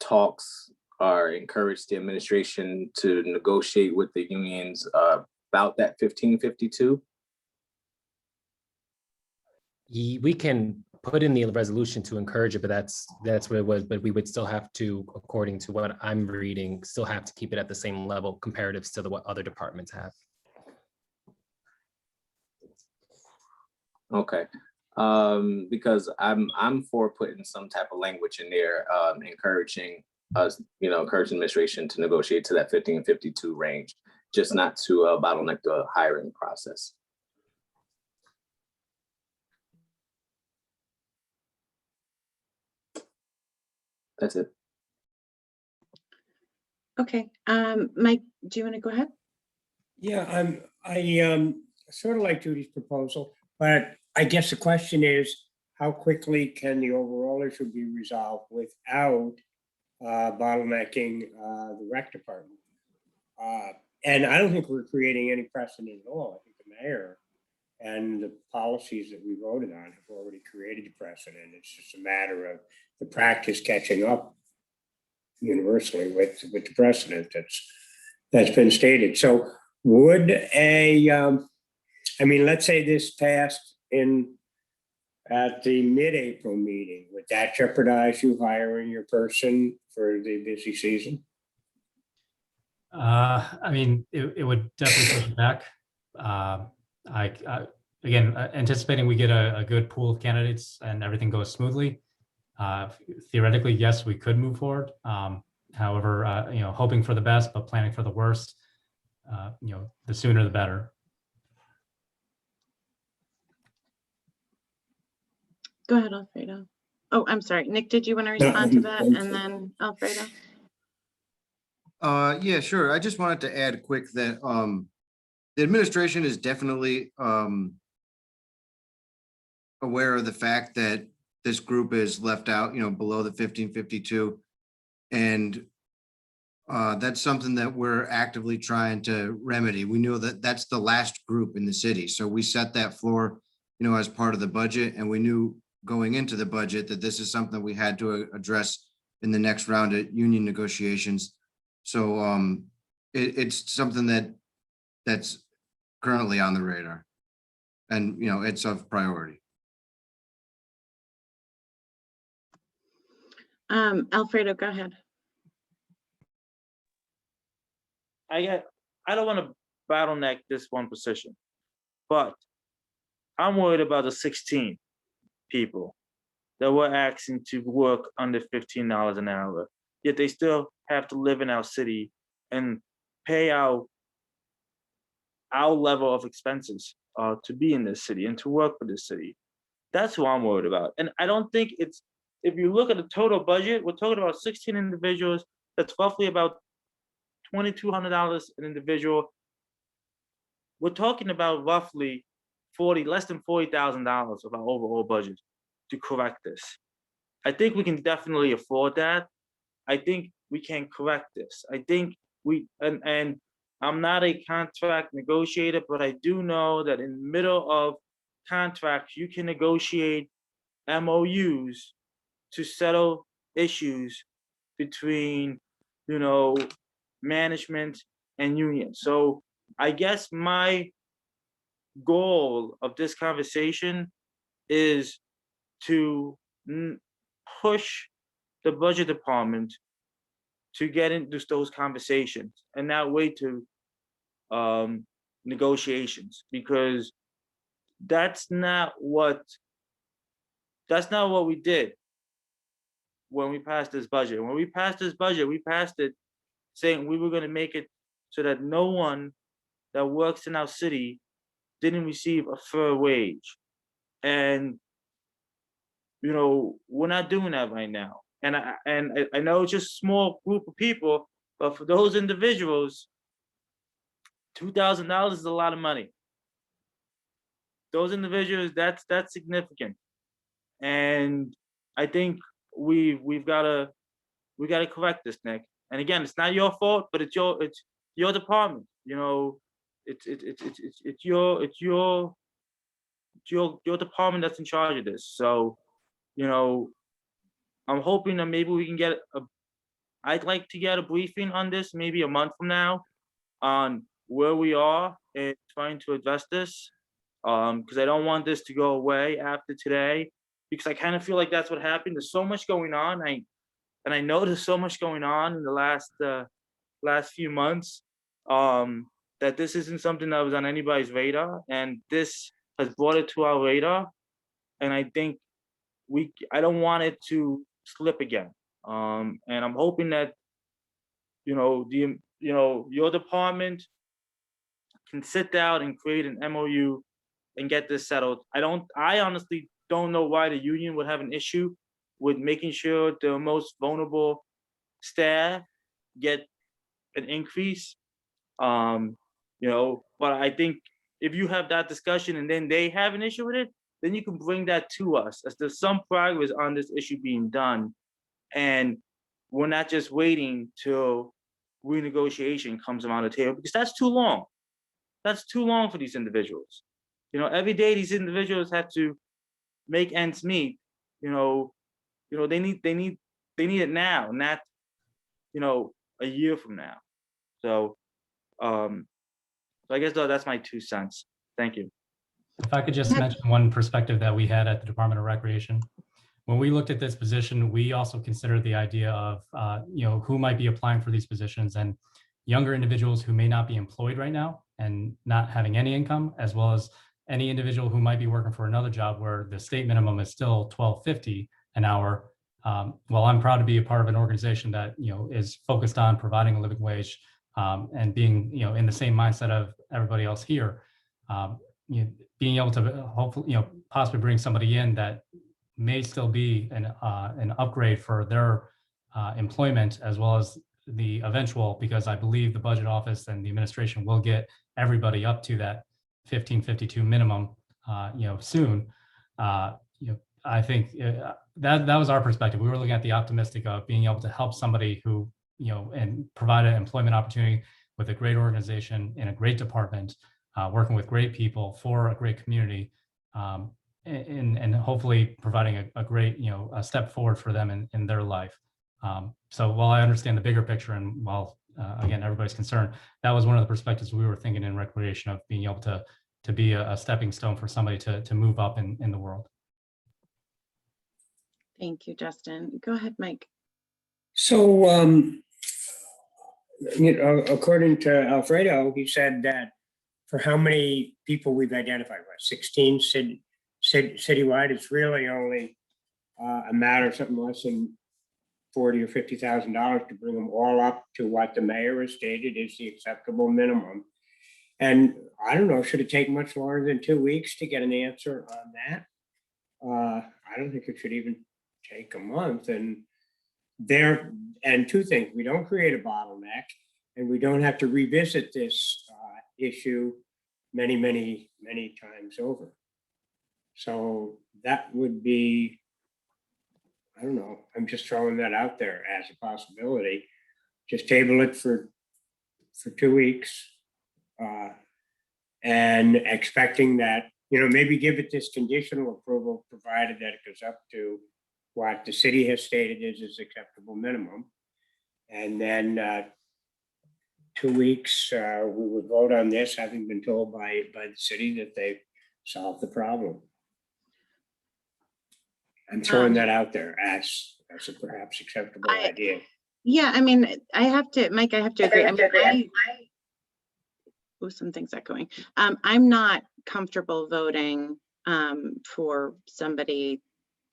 talks or encourage the administration to negotiate with the unions about that 1552? We can put in the resolution to encourage it, but that's what it was. But we would still have to, according to what I'm reading, still have to keep it at the same level comparatives to what other departments have. Okay, because I'm for putting some type of language in there, encouraging us, encouraging administration to negotiate to that 1552 range, just not to bottleneck the hiring process. That's it. Okay, Mike, do you want to go ahead? Yeah, I sort of like Judy's proposal, but I guess the question is, how quickly can the overall issue be resolved without bottlenecking the rec department? And I don't think we're creating any precedent at all. I think the mayor and the policies that we voted on have already created the precedent. It's just a matter of the practice catching up universally with the precedent that's been stated. So would let's say this passed at the mid-April meeting, would that jeopardize you hiring your person for the busy season? It would definitely push it back. Again, anticipating we get a good pool of candidates and everything goes smoothly. Theoretically, yes, we could move forward. However, hoping for the best, but planning for the worst, the sooner the better. Go ahead, Alfredo. Oh, I'm sorry. Nick, did you want to respond to that? And then Alfredo? Yeah, sure. I just wanted to add quick that the administration is definitely aware of the fact that this group is left out, below the 1552. And that's something that we're actively trying to remedy. We know that that's the last group in the city. So we set that floor, as part of the budget, and we knew going into the budget that this is something we had to address in the next round of union negotiations. So it's something that's currently on the radar, and it's of priority. Alfredo, go ahead. I don't want to bottleneck this one position, but I'm worried about the 16 people that we're asking to work under $15 an hour, yet they still have to live in our city and pay our level of expenses to be in this city and to work for this city. That's what I'm worried about. And I don't think it's, if you look at the total budget, we're talking about 16 individuals. That's roughly about $2,200 an individual. We're talking about roughly less than $40,000 of our overall budget. to correct this. I think we can definitely afford that. I think we can correct this. I think and I'm not a contract negotiator, but I do know that in the middle of contracts, you can negotiate MOUs to settle issues between, management and union. So I guess my goal of this conversation is to push the budget department to get into those conversations and not wait to negotiations, because that's not what we did when we passed this budget. When we passed this budget, we passed it saying we were going to make it so that no one that works in our city didn't receive a fair wage. And we're not doing that right now. And I know it's just a small group of people, but for those individuals, $2,000 is a lot of money. Those individuals, that's significant. And I think we've got to correct this, Nick. And again, it's not your fault, but it's your department. It's your department that's in charge of this. So, I'm hoping that maybe we can I'd like to get a briefing on this maybe a month from now on where we are in trying to address this. Because I don't want this to go away after today, because I kind of feel like that's what happened. There's so much going on. I know there's so much going on in the last few months, that this isn't something that was on anybody's radar, and this has brought it to our radar. And I think I don't want it to slip again. And I'm hoping that your department can sit down and create an MOU and get this settled. I honestly don't know why the union would have an issue with making sure the most vulnerable staff get an increase. But I think if you have that discussion and then they have an issue with it, then you can bring that to us as there's some progress on this issue being done. And we're not just waiting till renegotiation comes around the table, because that's too long. That's too long for these individuals. Every day these individuals have to make ends meet. They need it now, not a year from now. So I guess that's my 2 cents. Thank you. If I could just mention one perspective that we had at the Department of Recreation. When we looked at this position, we also considered the idea of, who might be applying for these positions, and younger individuals who may not be employed right now and not having any income, as well as any individual who might be working for another job where the state minimum is still $12.50 an hour. Well, I'm proud to be a part of an organization that, is focused on providing a living wage, and being, in the same mindset of everybody else here. Being able to hopefully, possibly bring somebody in that may still be an upgrade for their employment, as well as the eventual, because I believe the budget office and the administration will get everybody up to that 1552 minimum, soon. I think that was our perspective. We were looking at the optimistic of being able to help somebody who, and provide an employment opportunity with a great organization in a great department, working with great people for a great community, and hopefully providing a great, a step forward for them in their life. So while I understand the bigger picture, and while again, everybody's concerned, that was one of the perspectives we were thinking in recreation, of being able to be a stepping stone for somebody to move up in the world. Thank you, Justin. Go ahead, Mike. So, according to Alfredo, he said that for how many people we've identified, 16 citywide, it's really only a matter of something less than $40,000 or $50,000 to bring them all up to what the mayor has stated is the acceptable minimum. And I don't know, should it take much longer than 2 weeks to get an answer on that? I don't think it should even take a month. And two things: we don't create a bottleneck, and we don't have to revisit this issue many times over. So that would be I don't know, I'm just throwing that out there as a possibility. Just table it for 2 weeks. And expecting that, maybe give it this conditional approval, provided that it goes up to what the city has stated is acceptable minimum. And then 2 weeks, we would vote on this, having been told by the city that they've solved the problem. I'm throwing that out there as a perhaps acceptable idea. Yeah, I mean, I have to, Mike, I have to agree. I mean, some things echoing. I'm not comfortable voting for somebody,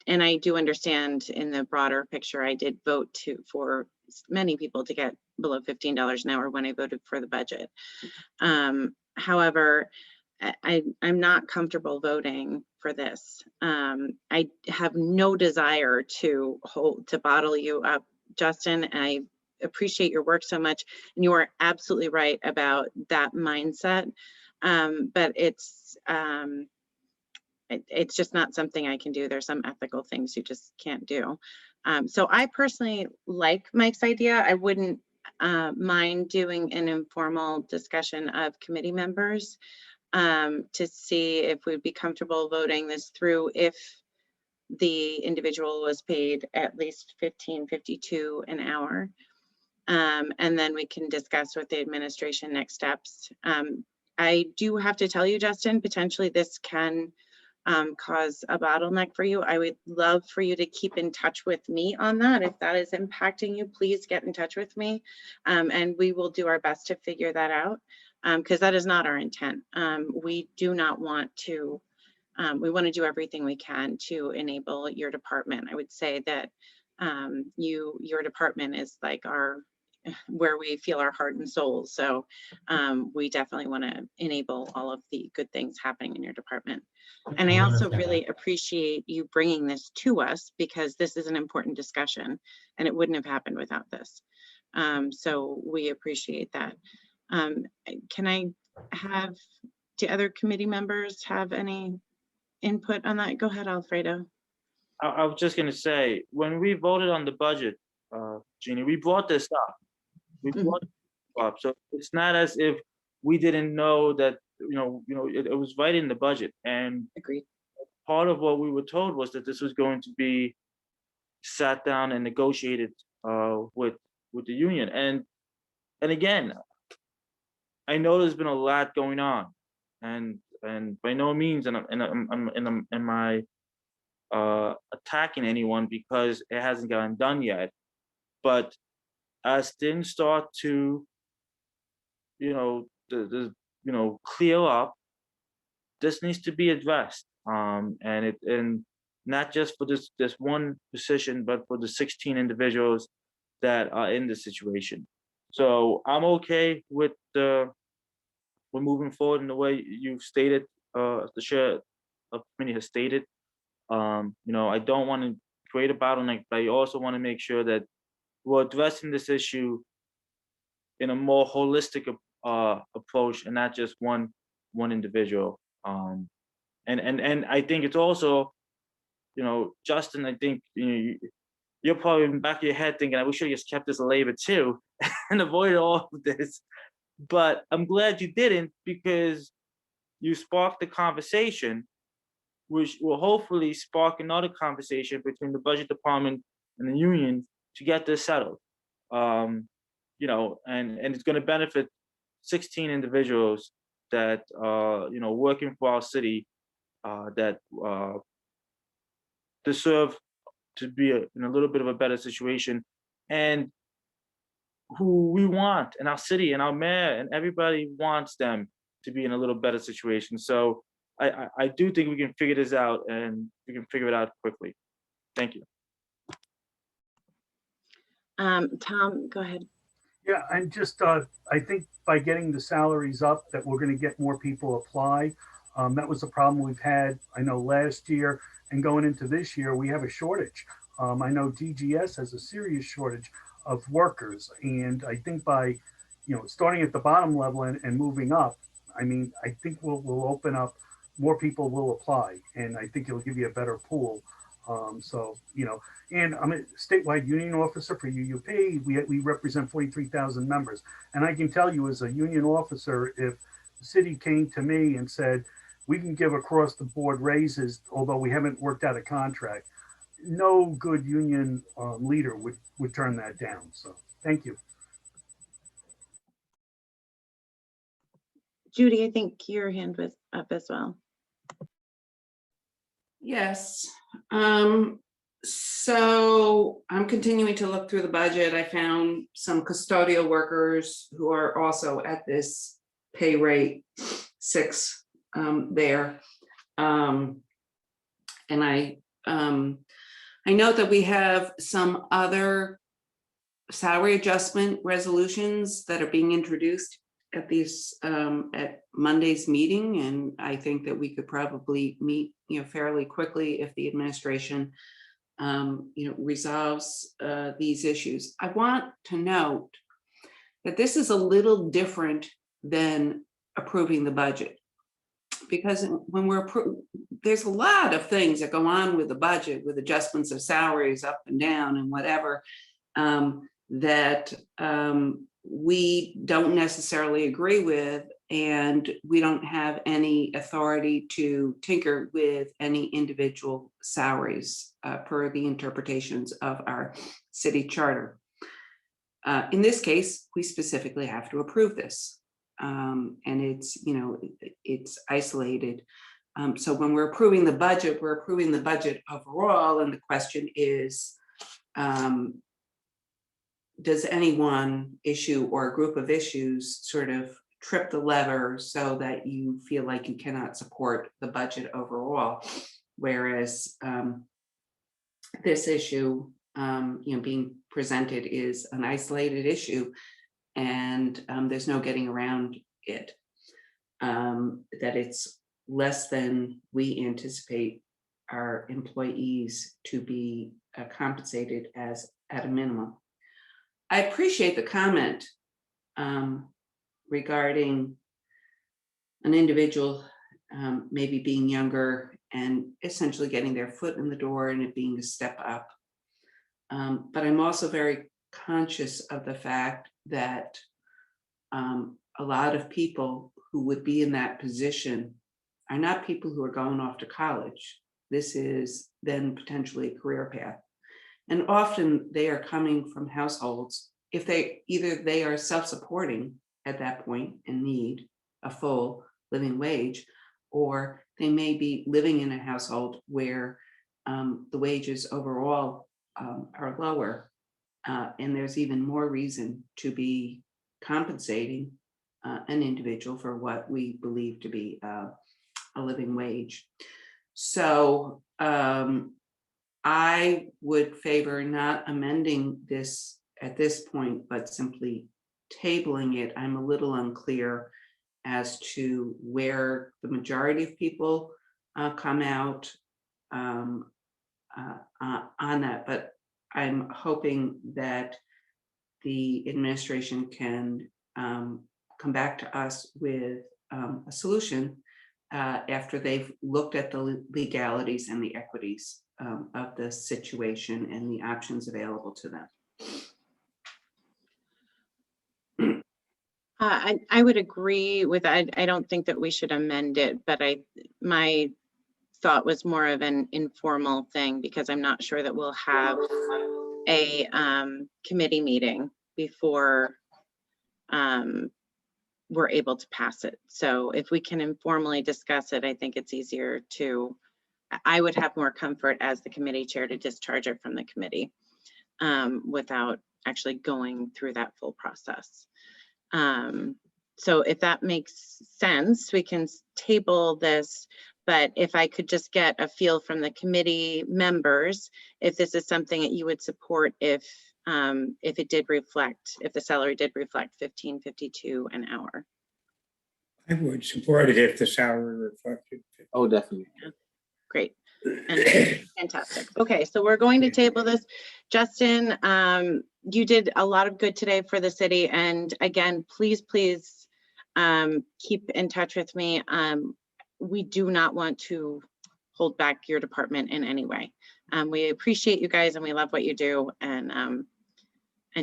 and I do understand in the broader picture, I did vote for many people to get below $15 an hour when I voted for the budget. However, I'm not comfortable voting for this. I have no desire to bottle you up, Justin. I appreciate your work so much, and you are absolutely right about that mindset. But it's just not something I can do. There's some ethical things you just can't do. So I personally like Mike's idea. I wouldn't mind doing an informal discussion of committee members to see if we'd be comfortable voting this through if the individual was paid at least $15.52 an hour. And then we can discuss with the administration next steps. I do have to tell you, Justin, potentially this can cause a bottleneck for you. I would love for you to keep in touch with me on that. If that is impacting you, please get in touch with me, and we will do our best to figure that out, because that is not our intent. We do not want to, we want to do everything we can to enable your department. I would say that your department is like where we feel our heart and soul. So we definitely want to enable all of the good things happening in your department. And I also really appreciate you bringing this to us, because this is an important discussion and it wouldn't have happened without this. So we appreciate that. Can I have, do other committee members have any input on that? Go ahead, Alfredo. I was just gonna say, when we voted on the budget, Jeannie, we brought this up. We brought it up. So it's not as if we didn't know that, it was right in the budget. And Agreed. part of what we were told was that this was going to be sat down and negotiated with the union. And again, I know there's been a lot going on, and by no means am I attacking anyone because it hasn't gotten done yet. But as things start to, clear up, this needs to be addressed. And not just for this one position, but for the 16 individuals that are in this situation. So I'm okay with we're moving forward in the way you've stated, the chair of committee has stated. I don't want to create a bottleneck, but I also want to make sure that we're addressing this issue in a more holistic approach and not just one individual. And I think it's also, Justin, I think you're probably in the back of your head thinking, I wish I just kept this a labor too and avoided all of this. But I'm glad you didn't, because you sparked the conversation, which will hopefully spark another conversation between the budget department and the union to get this settled. And it's going to benefit 16 individuals that working for our city that deserve to be in a little bit of a better situation, and who we want in our city, and our mayor and everybody wants them to be in a little better situation. So I do think we can figure this out, and we can figure it out quickly. Thank you. Tom, go ahead. Yeah, and just I think by getting the salaries up, that we're going to get more people apply. That was a problem we've had, I know, last year, and going into this year, we have a shortage. I know DGS has a serious shortage of workers, and I think by starting at the bottom level and moving up, I think we'll open up, more people will apply, and I think it'll give you a better pool. So, you know, and I'm a statewide union officer for UUP. We represent 43,000 members. And I can tell you as a union officer, if the city came to me and said, we can give across the board raises, although we haven't worked out a contract, no good union leader would turn that down. So thank you. Judy, I think your hand was up as well. Yes. So I'm continuing to look through the budget. I found some custodial workers who are also at this pay rate 6 there. And I note that we have some other salary adjustment resolutions that are being introduced at these at Monday's meeting, and I think that we could probably meet, you know, fairly quickly if the administration, you know, resolves these issues. I want to note that this is a little different than approving the budget, because when there's a lot of things that go on with the budget, with adjustments of salaries up and down and whatever, that we don't necessarily agree with, and we don't have any authority to tinker with any individual salaries per the interpretations of our city charter. In this case, we specifically have to approve this, and it's, you know, it's isolated. So when we're approving the budget, we're approving the budget overall, and the question is, does any one issue or a group of issues sort of trip the lever so that you feel like you cannot support the budget overall? Whereas this issue, you know, being presented is an isolated issue, and there's no getting around it. That it's less than we anticipate our employees to be compensated as at a minimum. I appreciate the comment regarding an individual maybe being younger and essentially getting their foot in the door and it being a step up. But I'm also very conscious of the fact that a lot of people who would be in that position are not people who are going off to college. This is then potentially a career path. And often they are coming from households, if they are self-supporting at that point and need a full living wage, or they may be living in a household where the wages overall are lower, and there's even more reason to be compensating an individual for what we believe to be a living wage. So I would favor not amending this at this point, but simply tabling it. I'm a little unclear as to where the majority of people come out on that, but I'm hoping that the administration can come back to us with a solution after they've looked at the legalities and the equities of the situation and the options available to them. I would agree with that. I don't think that we should amend it, but my thought was more of an informal thing, because I'm not sure that we'll have a committee meeting before we're able to pass it. So if we can informally discuss it, I think it's easier to, I would have more comfort as the committee chair to discharge it from the committee without actually going through that full process. So if that makes sense, we can table this, but if I could just get a feel from the committee members, if this is something that you would support, if it did reflect, if the salary did reflect $15.52 an hour. I would support it if the salary reflected. Oh, definitely. Yeah. Great. And fantastic. Okay, so we're going to table this. Justin, you did a lot of good today for the city. And again, please keep in touch with me. We do not want to hold back your department in any way. We appreciate you guys and we love what you do, and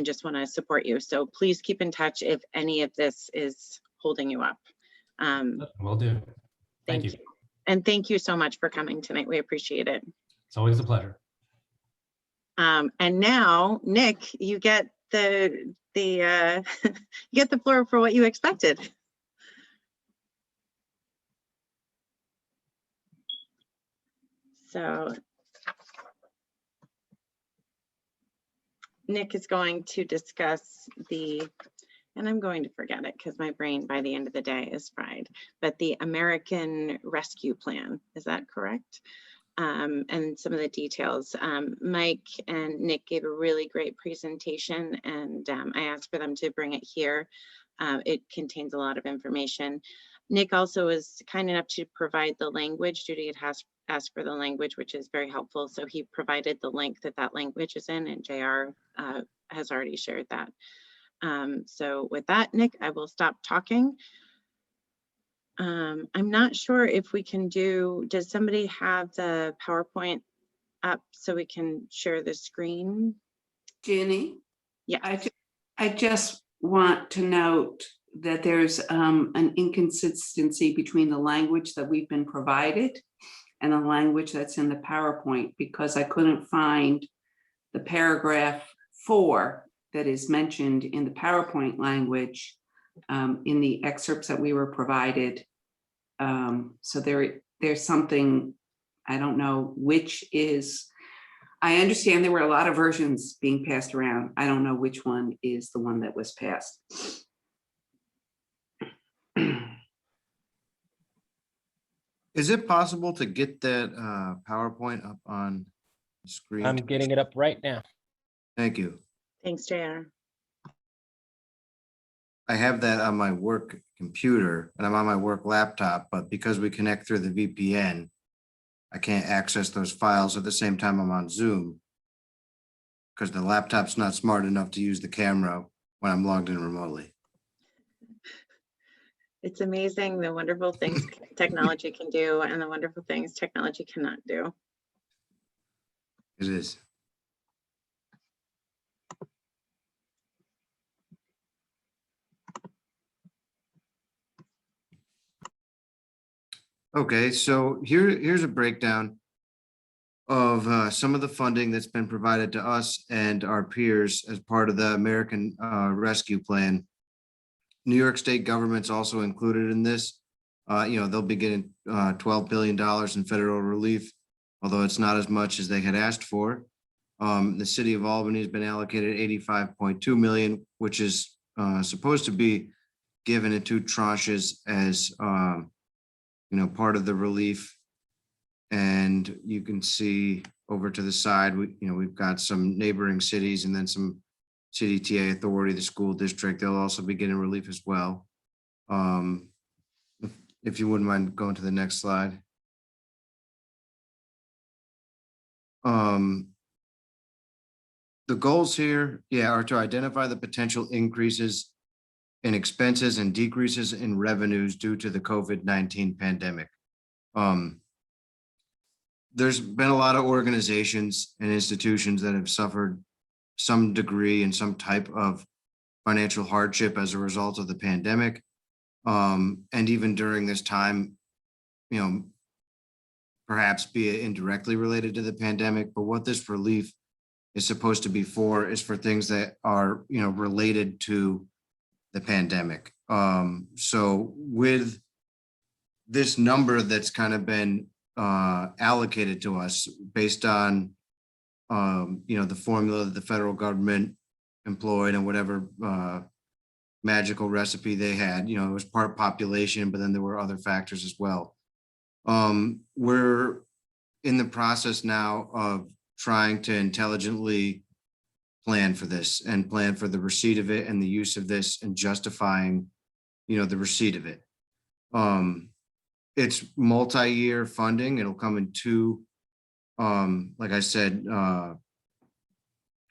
just want to support you. So please keep in touch if any of this is holding you up. Will do. Thank you. And thank you so much for coming tonight. We appreciate it. It's always a pleasure. And now, Nick, you get the you get the floor for what you expected. So Nick is going to discuss and I'm going to forget it because my brain by the end of the day is fried, but the American Rescue Plan, is that correct? And some of the details. Mike and Nick gave a really great presentation, and I asked for them to bring it here. It contains a lot of information. Nick also was kind enough to provide the language. Judy had asked for the language, which is very helpful. So he provided the link that language is in, and JR has already shared that. So with that, Nick, I will stop talking. I'm not sure if we can does somebody have the PowerPoint up so we can share the screen? Ginny? Yeah. I just want to note that there's an inconsistency between the language that we've been provided and the language that's in the PowerPoint, because I couldn't find the paragraph 4 that is mentioned in the PowerPoint language in the excerpts that we were provided. So there's something, I don't know which is, I understand there were a lot of versions being passed around. I don't know which one is the one that was passed. Is it possible to get that PowerPoint up on the screen? I'm getting it up right now. Thank you. Thanks, JR. I have that on my work computer and I'm on my work laptop, but because we connect through the VPN, I can't access those files at the same time I'm on Zoom because the laptop's not smart enough to use the camera when I'm logged in remotely. It's amazing the wonderful things technology can do and the wonderful things technology cannot do. It is. Okay, so here's a breakdown of some of the funding that's been provided to us and our peers as part of the American Rescue Plan. New York State government's also included in this. They'll be getting $12 billion in federal relief, although it's not as much as they had asked for. The city of Albany has been allocated $85.2 million, which is supposed to be given in 2 tranches as part of the relief. And you can see over to the side, we've got some neighboring cities and then some CDTA authority, the school district. They'll also be getting relief as well. If you wouldn't mind going to the next slide. The goals here, are to identify the potential increases in expenses and decreases in revenues due to the COVID-19 pandemic. There's been a lot of organizations and institutions that have suffered some degree and some type of financial hardship as a result of the pandemic. And even during this time, perhaps be it indirectly related to the pandemic, but what this relief is supposed to be for is for things that are, related to the pandemic. So with this number that's kind of been allocated to us based on, the formula that the federal government employed and whatever magical recipe they had, it was part population, but then there were other factors as well. We're in the process now of trying to intelligently plan for this and plan for the receipt of it and the use of this and justifying, the receipt of it. It's multi-year funding. It'll come in 2, like I said,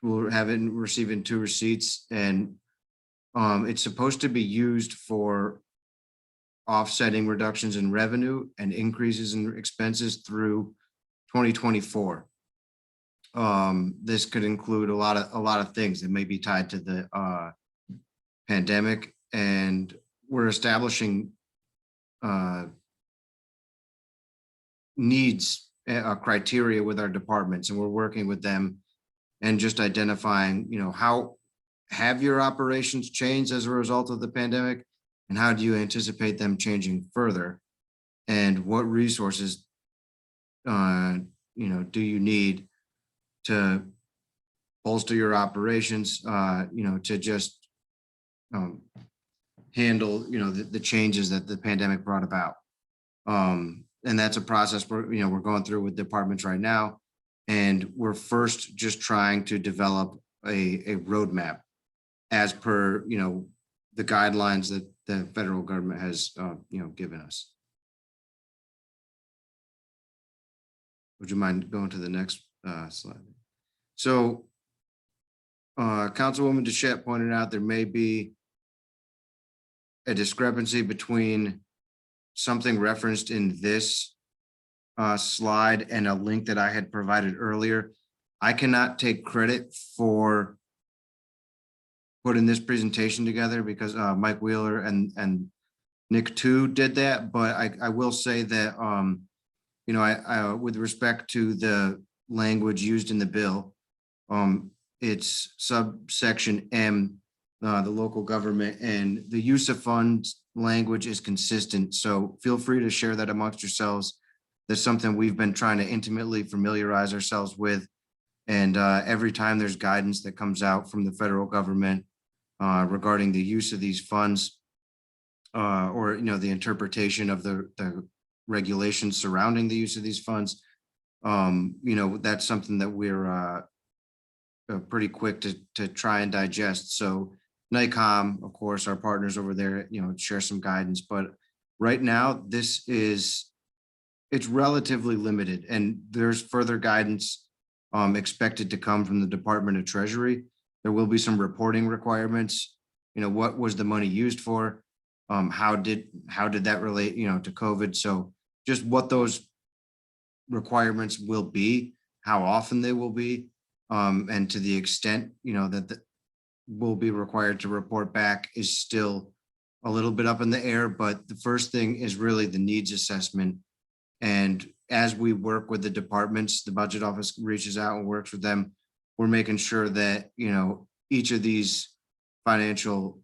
we'll have it receiving 2 receipts, and it's supposed to be used for offsetting reductions in revenue and increases in expenses through 2024. this could include a lot of things that may be tied to the pandemic, and we're establishing needs criteria with our departments, and we're working with them and just identifying, how have your operations changed as a result of the pandemic, and how do you anticipate them changing further, and what resources do you need to bolster your operations, to just handle, the changes that the pandemic brought about. And that's a process we're going through with departments right now. And we're first just trying to develop a roadmap as per, the guidelines that the federal government has, given us. Would you mind going to the next slide? So Councilwoman Deschette pointed out there may be a discrepancy between something referenced in this slide and a link that I had provided earlier. I cannot take credit for putting this presentation together because Mike Wheeler and Nick too did that, but I will say that I with respect to the language used in the bill, it's subsection M, the local government, and the use of funds language is consistent. So feel free to share that amongst yourselves. That's something we've been trying to intimately familiarize ourselves with. And every time there's guidance that comes out from the federal government regarding the use of these funds or, the interpretation of the regulations surrounding the use of these funds, that's something that we're pretty quick to try and digest. So NICOM, of course, our partners over there, share some guidance, but right now it's relatively limited, and there's further guidance expected to come from the Department of Treasury. There will be some reporting requirements. What was the money used for? How did that relate, to COVID? So just what those requirements will be, how often they will be, and to the extent, that will be required to report back is still a little bit up in the air. But the first thing is really the needs assessment. And as we work with the departments, the budget office reaches out and works with them. We're making sure that, each of these financial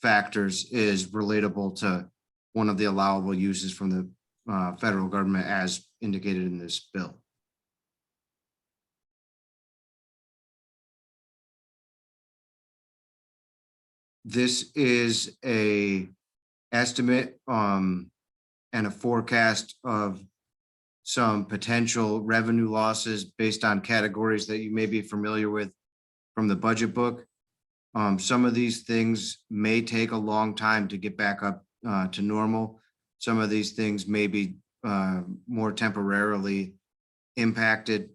factors is relatable to one of the allowable uses from the federal government as indicated in this bill. This is a estimate and a forecast of some potential revenue losses based on categories that you may be familiar with from the budget book. Some of these things may take a long time to get back up to normal. Some of these things may be more temporarily impacted.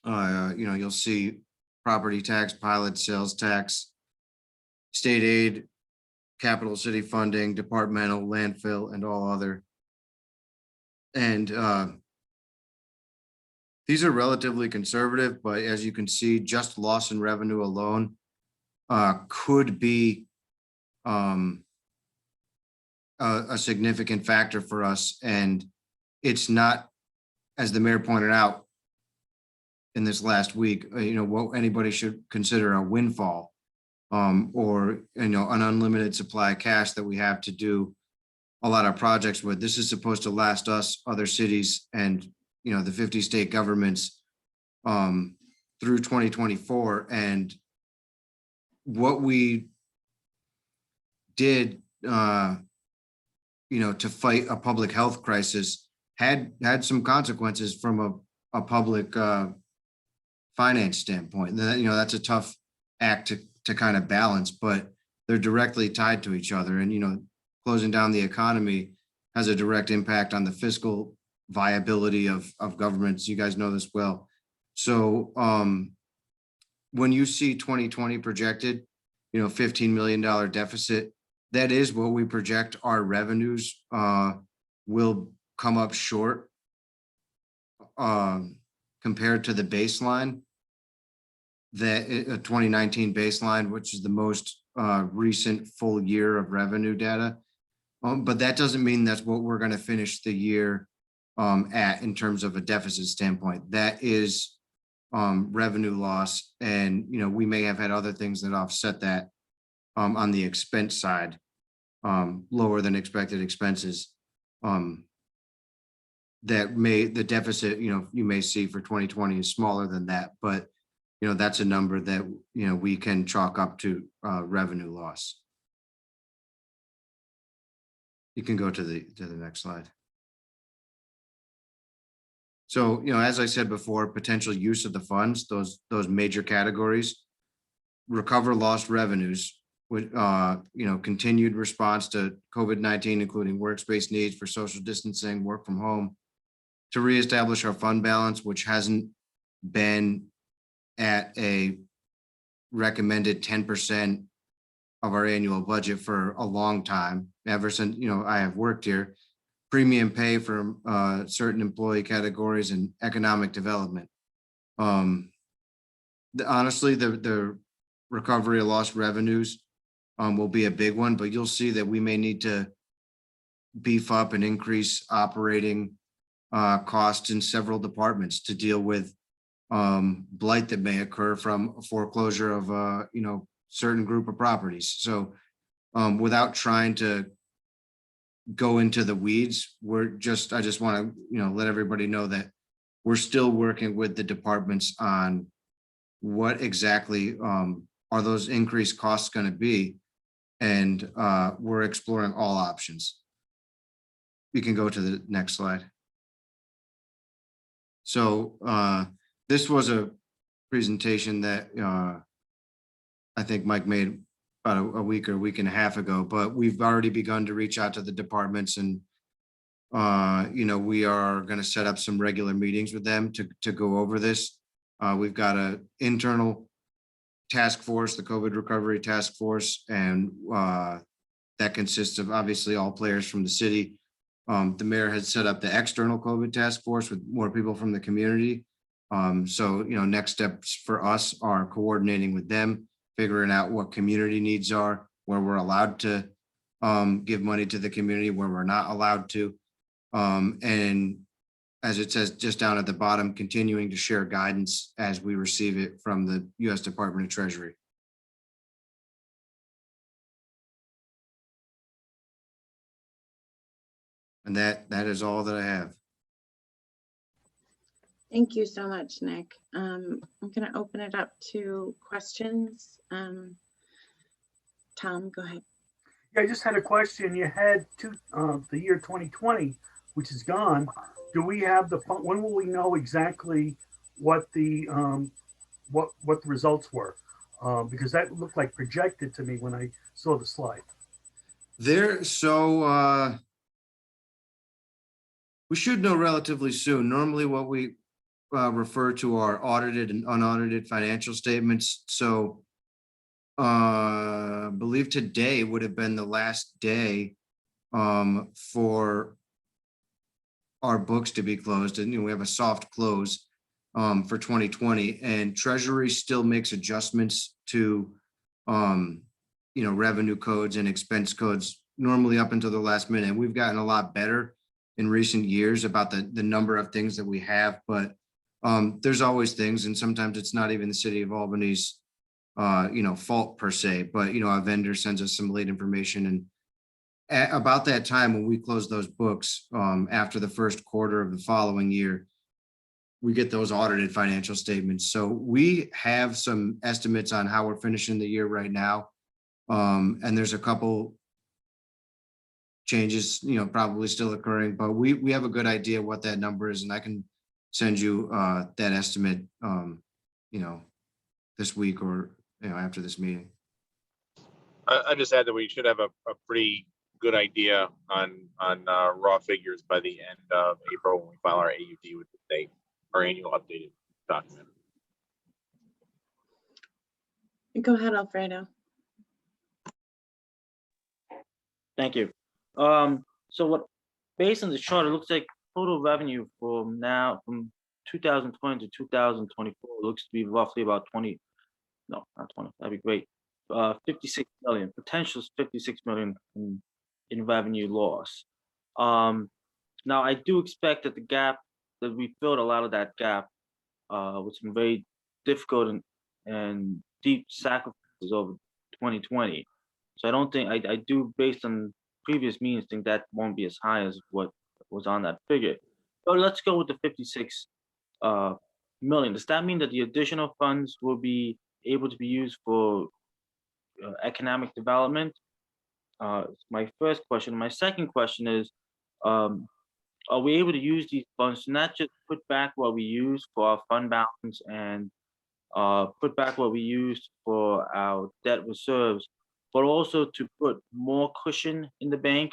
You'll see property tax, pilot sales tax, state aid, capital city funding, departmental, landfill, and all other. And these are relatively conservative, but as you can see, just loss in revenue alone could be a significant factor for us. And it's not, as the mayor pointed out in this last week, what anybody should consider a windfall or, an unlimited supply of cash that we have to do a lot of projects with. This is supposed to last us, other cities, and, the 50 state governments through 2024. And what we did, to fight a public health crisis had some consequences from a public finance standpoint. That's a tough act to kind of balance, but they're directly tied to each other. And, closing down the economy has a direct impact on the fiscal viability of governments. You guys know this well. So when you see 2020 projected, $15 million deficit, that is what we project our revenues will come up short compared to the baseline, that a 2019 baseline, which is the most recent full year of revenue data. But that doesn't mean that's what we're going to finish the year at in terms of a deficit standpoint. That is revenue loss, and we may have had other things that offset that on the expense side, lower than expected expenses. The deficit, you may see for 2020 is smaller than that, but that's a number that we can chalk up to revenue loss. You can go to the next slide. So, as I said before, potential use of the funds, those major categories: recover lost revenues with continued response to COVID-19, including workspace needs for social distancing, work from home, to reestablish our fund balance, which hasn't been at a recommended 10% of our annual budget for a long time, ever since I have worked here. Premium pay for certain employee categories and economic development. Honestly, the recovery of lost revenues will be a big one, but you'll see that we may need to beef up and increase operating costs in several departments to deal with blight that may occur from a foreclosure of a certain group of properties. So without trying to go into the weeds, I just want to let everybody know that we're still working with the departments on what exactly are those increased costs going to be, and we're exploring all options. You can go to the next slide. So this was a presentation that I think Mike made about a week or a week and a half ago, but we've already begun to reach out to the departments, and we are going to set up some regular meetings with them to go over this. We've got an internal task force, the COVID recovery task force, and that consists of obviously all players from the city. The mayor has set up the external COVID task force with more people from the community. So, next steps for us are coordinating with them, figuring out what community needs are, where we're allowed to give money to the community, where we're not allowed to. And as it says just down at the bottom, continuing to share guidance as we receive it from the U.S. Department of Treasury. And that is all that I have. Thank you so much, Nick. I'm going to open it up to questions. Tom, go ahead. Yeah, I just had a question. You had the year 2020, which is gone. Do we have when will we know exactly what the results were? Because that looked like projected to me when I saw the slide. We should know relatively soon. Normally what we refer to are audited and unaudited financial statements. So I believe today would have been the last day for our books to be closed, and we have a soft close for 2020, and Treasury still makes adjustments to revenue codes and expense codes normally up until the last minute. And we've gotten a lot better in recent years about the number of things that we have, but there's always things, and sometimes it's not even the city of Albany's fault per se, but a vendor sends us some late information, and at about that time when we close those books after the first quarter of the following year, we get those audited financial statements. So we have some estimates on how we're finishing the year right now, and there's a couple changes probably still occurring, but we have a good idea what that number is, and I can send you that estimate this week or after this meeting. I just add that we should have a pretty good idea on raw figures by the end of April when we file our AUD with the state, our annual updated document. Go ahead, Alfredo. Thank you. So based on the chart, it looks like total revenue from 2020 to 2024 looks to be roughly about 20, no, not 20, that'd be great. 56 million, potential 56 million in revenue loss. Now I do expect that the gap, that we filled a lot of that gap with some very difficult and deep sacrifices over 2020. So I don't think, I do, based on previous meetings, think that won't be as high as what was on that figure. But let's go with the 56 million. Does that mean that the additional funds will be able to be used for economic development? It's my first question. My second question is, are we able to use these funds to not just put back what we use for our fund balance and put back what we used for our debt reserves, but also to put more cushion in the bank?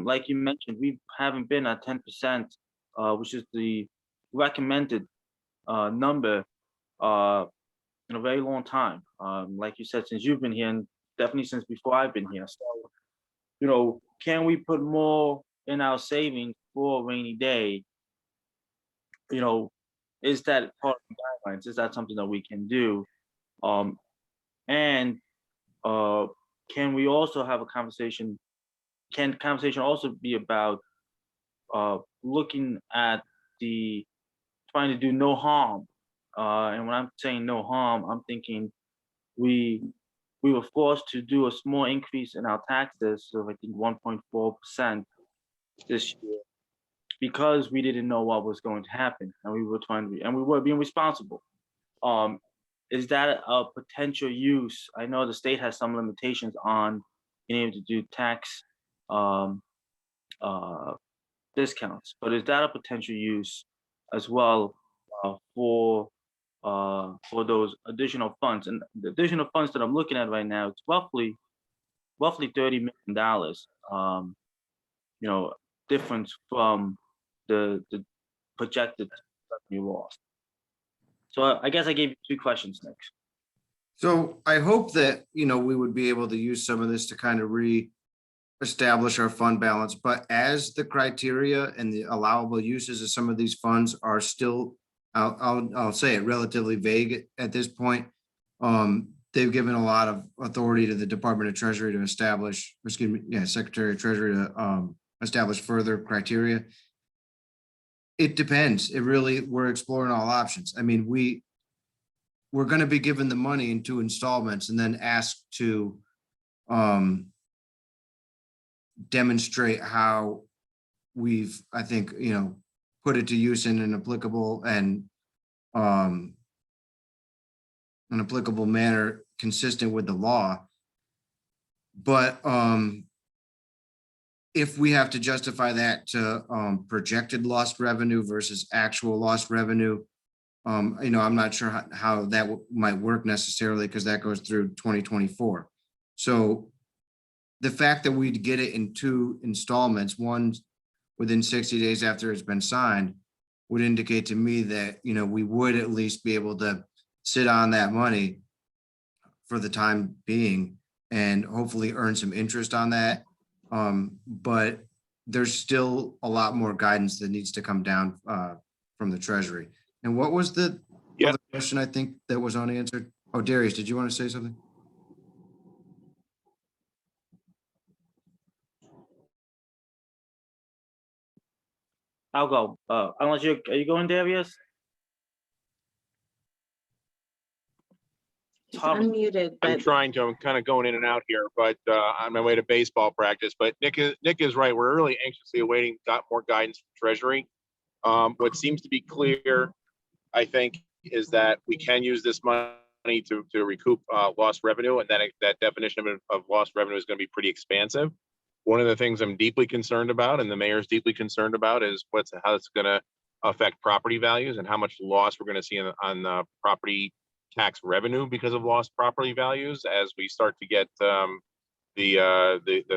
Like you mentioned, we haven't been at 10%, which is the recommended number in a very long time. Like you said, since you've been here, and definitely since before I've been here. So, can we put more in our savings for a rainy day? Is that part of the guidelines? Is that something that we can do? And can we also have a conversation? Can conversation also be about looking at trying to do no harm? And when I'm saying no harm, I'm thinking we were forced to do a small increase in our taxes, so I think 1.4% this year, because we didn't know what was going to happen, and we were being responsible. Is that a potential use? I know the state has some limitations on being able to do tax discounts, but is that a potential use as well for those additional funds? And the additional funds that I'm looking at right now, it's roughly $30 million. Difference from the projected revenue loss. So I guess I gave you two questions, Nick. So I hope that, we would be able to use some of this to kind of re-establish our fund balance, but as the criteria and the allowable uses of some of these funds are still, I'll say it, relatively vague at this point. They've given a lot of authority to the Department of Treasury to establish, Secretary of Treasury to establish further criteria. It depends. We're exploring all options. I mean, we're going to be given the money in 2 installments and then asked to demonstrate how we've, I think, put it to use in an applicable manner consistent with the law. But if we have to justify that to projected lost revenue versus actual lost revenue, I'm not sure how that might work necessarily, because that goes through 2024. So the fact that we'd get it in 2 installments, one within 60 days after it's been signed, would indicate to me that, we would at least be able to sit on that money for the time being and hopefully earn some interest on that. But there's still a lot more guidance that needs to come down from the Treasury. And what was the other question, I think, that was unanswered? Oh, Darius, did you want to say something? I'll go. Unless are you going, Darius? He's unmuted, I'm but trying to, I'm kind of going in and out here, but on my way to baseball practice. But Nick is right. We're really anxiously awaiting more guidance from Treasury. What seems to be clear, I think, is that we can use this money to recoup lost revenue, and that definition of lost revenue is going to be pretty expansive. One of the things I'm deeply concerned about, and the mayor's deeply concerned about, is how it's going to affect property values and how much loss we're going to see on property tax revenue because of lost property values as we start to get the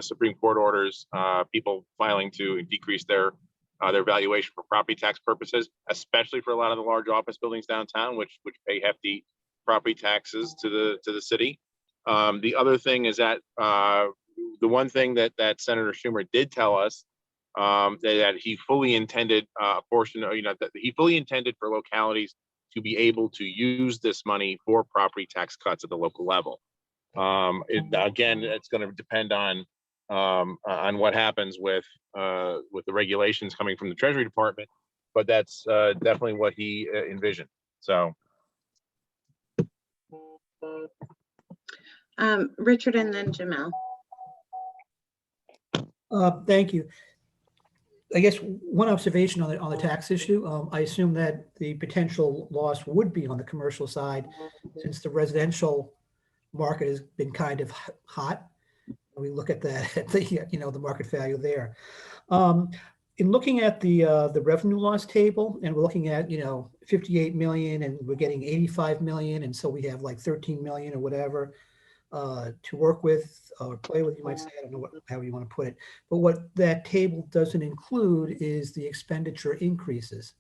Supreme Court orders, people filing to decrease their valuation for property tax purposes, especially for a lot of the large office buildings downtown, which pay hefty property taxes to the city. The other thing is that the one thing that Senator Schumer did tell us that he fully intended a portion of, that he fully intended for localities to be able to use this money for property tax cuts at the local level. Again, it's going to depend on what happens with the regulations coming from the Treasury Department, but that's definitely what he envisioned. So, Richard and then Jamel. Thank you. I guess one observation on the tax issue, I assume that the potential loss would be on the commercial side, since the residential market has been kind of hot. We look at the market value there. In looking at the revenue loss table, and we're looking at 58 million, and we're getting 85 million, and so we have like 13 million or whatever to work with or play with, you might say. I don't know how you want to put it. But what that table doesn't include is the expenditure increases.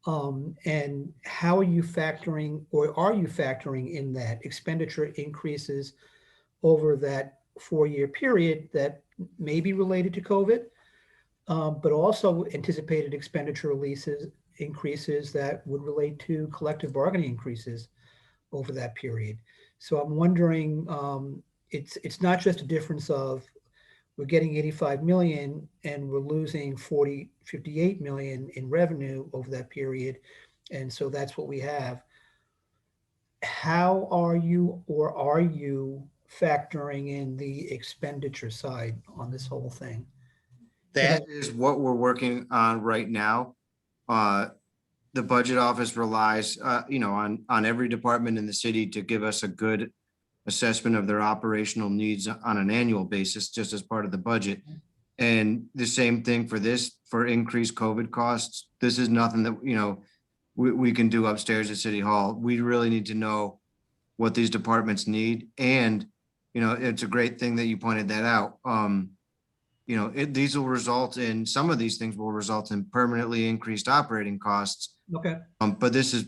And how are you factoring, or are you factoring in that expenditure increases over that 4-year period that may be related to COVID, but also anticipated expenditure increases that would relate to collective bargaining increases over that period? So I'm wondering, it's not just a difference of we're getting 85 million and we're losing 58 million in revenue over that period. And so that's what we have. How are you, or are you factoring in the expenditure side on this whole thing? That is what we're working on right now. The budget office relies, on every department in the city to give us a good assessment of their operational needs on an annual basis, just as part of the budget. And the same thing for this, for increased COVID costs. This is nothing that, we can do upstairs at City Hall. We really need to know what these departments need. And, it's a great thing that you pointed that out. These will result in, some of these things will result in permanently increased operating costs. Okay. But this is,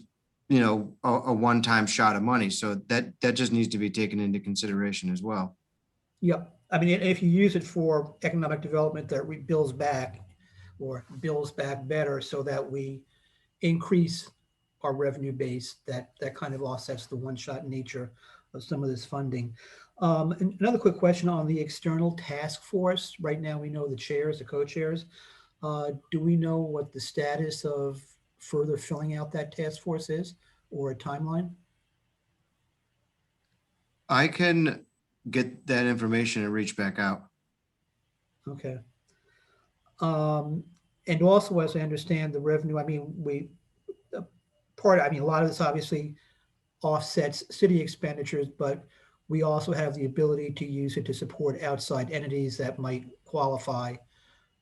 a one-time shot of money. So that just needs to be taken into consideration as well. Yep. I mean, if you use it for economic development that bills back better, so that we increase our revenue base, that kind of offsets the one-shot nature of some of this funding. And another quick question on the external task force. Right now, we know the chairs, the co-chairs. Do we know what the status of further filling out that task force is, or a timeline? I can get that information and reach back out. Okay. And also, as I understand the revenue, I mean, a lot of this obviously offsets city expenditures, but we also have the ability to use it to support outside entities that might qualify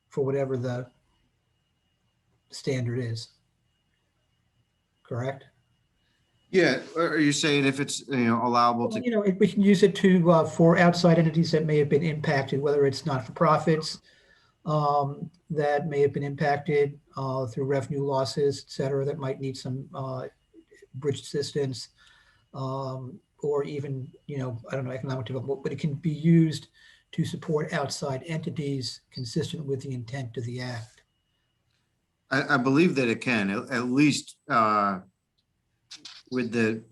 for whatever the standard is. Correct? Yeah. Are you saying if it's, allowable to? We can use it for outside entities that may have been impacted, whether it's not-for-profits that may have been impacted through revenue losses, et cetera, that might need some bridge assistance, or even, I don't know, economic development, but it can be used to support outside entities consistent with the intent of the act. I believe that it can, at least with the,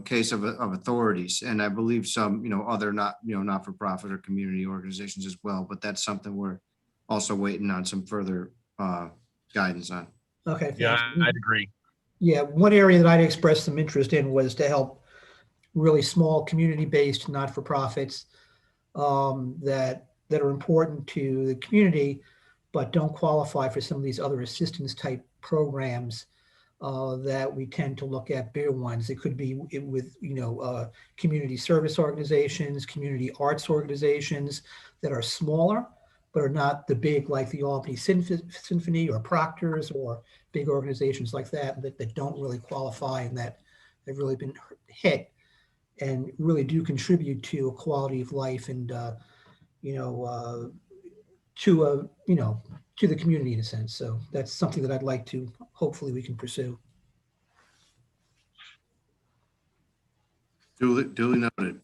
case of authorities. And I believe some, other not-for-profit or community organizations as well, but that's something we're also waiting on some further guidance on. Okay. yeah, thanks. I'd agree. Yeah, one area that I'd expressed some interest in was to help really small community-based not-for-profits that are important to the community, but don't qualify for some of these other assistance type programs that we tend to look at, bigger ones. It could be with, community service organizations, community arts organizations that are smaller, but are not the big, like the Albany Symphony or Proctor's, or big organizations like that don't really qualify, and that have really been hit and really do contribute to a quality of life and, to the community in a sense. So that's something that I'd like to, hopefully we can pursue. Duly noted.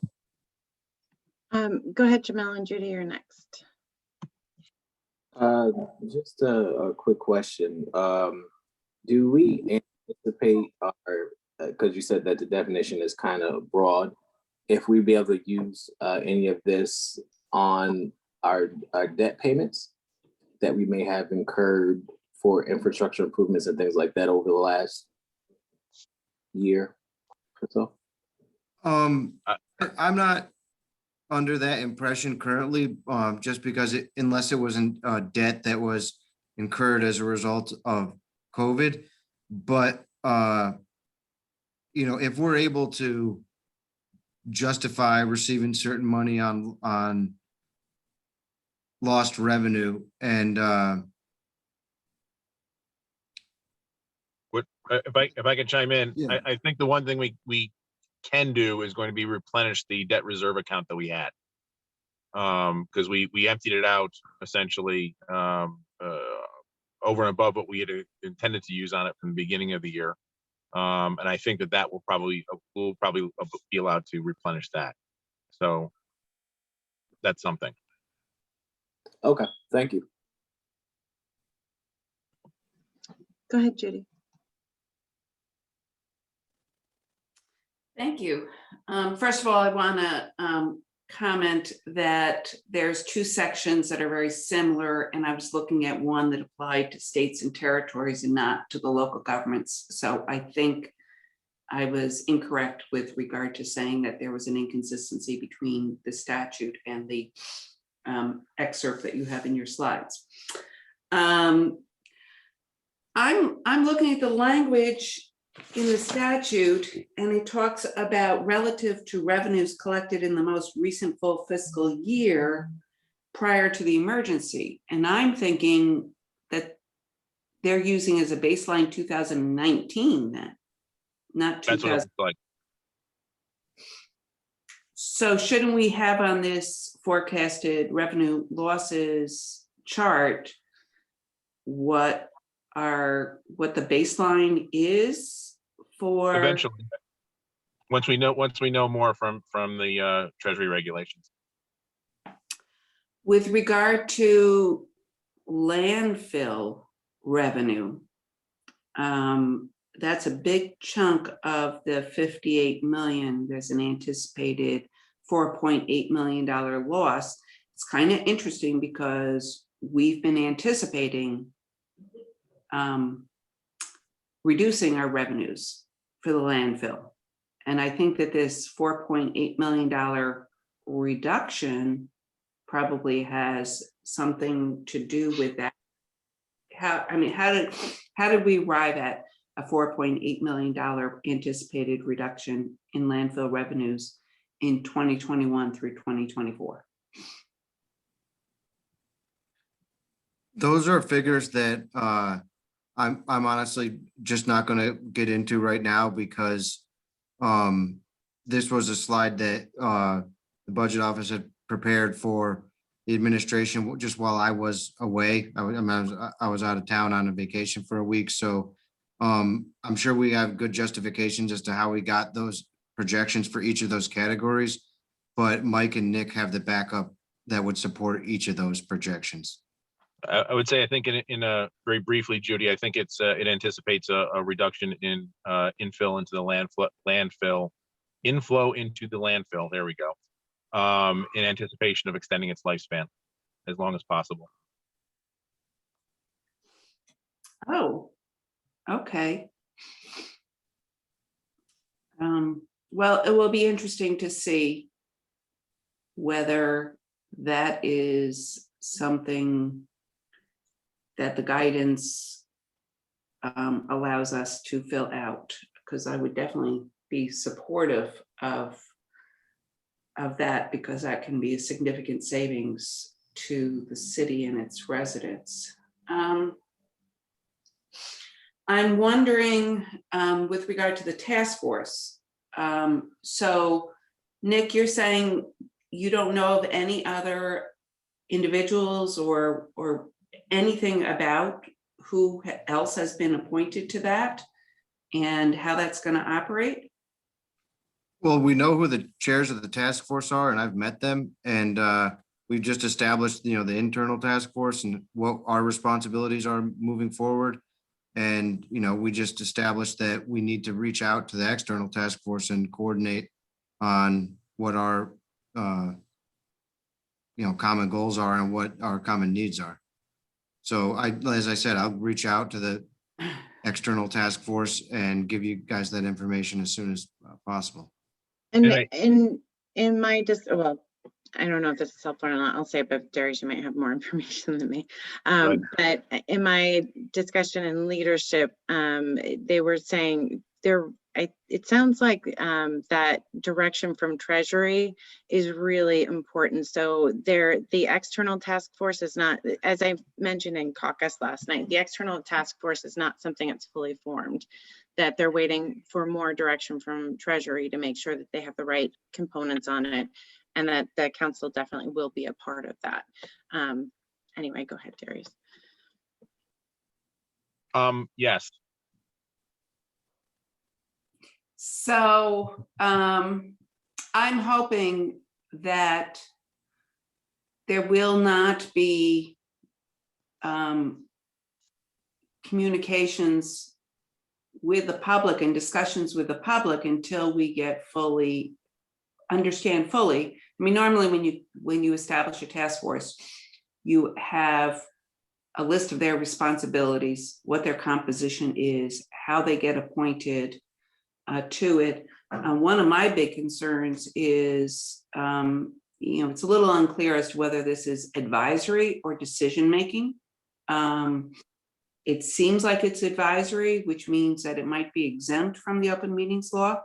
Go ahead, Jamel and Judy, you're next. Just a quick question. Do we anticipate our, because you said that the definition is kind of broad, if we be able to use any of this on our debt payments that we may have incurred for infrastructure improvements and things like that over the last year or so? I'm not under that impression currently, just because unless it was in debt that was incurred as a result of COVID. But if we're able to justify receiving certain money on lost revenue and if I could chime in, Yeah. I think the one thing we can do is going to be replenish the debt reserve account that we had. Because we emptied it out essentially over and above what we had intended to use on it from the beginning of the year. And I think that will probably be allowed to replenish that. So that's something. Okay, thank you. Go ahead, Judy. Thank you. First of all, I want to comment that there's two sections that are very similar, and I was looking at one that applied to states and territories and not to the local governments. So I think I was incorrect with regard to saying that there was an inconsistency between the statute and the excerpt that you have in your slides. I'm looking at the language in the statute, and it talks about relative to revenues collected in the most recent full fiscal year prior to the emergency. And I'm thinking that they're using as a baseline 2019 then, not 2000. That's what it's like. So shouldn't we have on this forecasted revenue losses chart what the baseline is for? Eventually, once we know more from the Treasury regulations. With regard to landfill revenue, that's a big chunk of the 58 million. There's an anticipated $4.8 million loss. It's kind of interesting because we've been anticipating reducing our revenues for the landfill. And I think that this $4.8 million reduction probably has something to do with that. How did we arrive at a $4.8 million anticipated reduction in landfill revenues in 2021 through 2024? those are figures that I'm honestly just not going to get into right now because this was a slide that the budget office had prepared for the administration just while I was away. I was out of town on a vacation for a week. So I'm sure we have good justifications as to how we got those projections for each of those categories. But Mike and Nick have the backup that would support each of those projections. I would say, I think in a very briefly, Judy, I think it anticipates a reduction in infill into the landfill, inflow into the landfill. There we go. In anticipation of extending its lifespan as long as possible. Oh, okay. Well, it will be interesting to see whether that is something that the guidance allows us to fill out, because I would definitely be supportive of that, because that can be a significant savings to the city and its residents. I'm wondering with regard to the task force. So Nick, you're saying you don't know of any other individuals or anything about who else has been appointed to that and how that's going to operate? Well, we know who the chairs of the task force are, and I've met them, and we've just established, the internal task force and what our responsibilities are moving forward. And, we just established that we need to reach out to the external task force and coordinate on what our, common goals are and what our common needs are. So as I said, I'll reach out to the external task force and give you guys that information as soon as possible. And And in my well, I don't know if this is helpful or not. I'll say it, but Darius, you might have more information than me. But in my discussion in leadership, they were saying it sounds like that direction from Treasury is really important. So the external task force is not, as I mentioned in caucus last night, the external task force is not something that's fully formed, that they're waiting for more direction from Treasury to make sure that they have the right components on it, and that the council definitely will be a part of that. Anyway, go ahead, Darius. Yes. So I'm hoping that there will not be communications with the public and discussions with the public until we get understand fully. I mean, normally when you establish a task force, you have a list of their responsibilities, what their composition is, how they get appointed to it. One of my big concerns is, it's a little unclear as to whether this is advisory or decision-making. It seems like it's advisory, which means that it might be exempt from the open meetings law.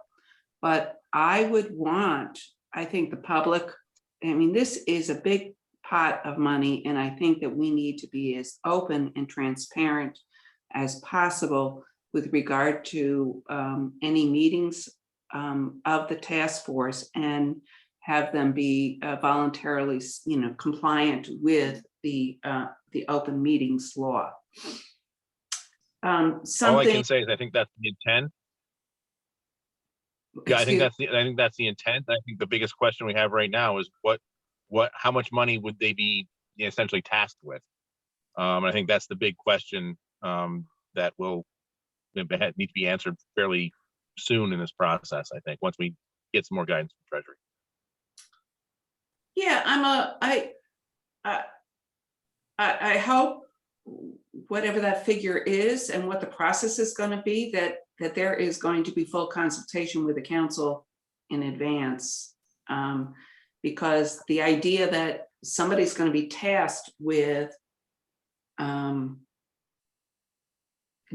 But I think the public, this is a big pot of money, and I think that we need to be as open and transparent as possible with regard to any meetings of the task force, and have them be voluntarily, compliant with the open meetings law. All I can say is I think that's the intent. Yeah, I think that's the intent. I think the biggest question we have right now is how much money would they be essentially tasked with? I think that's the big question that will need to be answered fairly soon in this process. I think once we get some more guidance from Treasury. Yeah, I hope whatever that figure is and what the process is going to be, that there is going to be full consultation with the council in advance, because the idea that somebody's going to be tasked with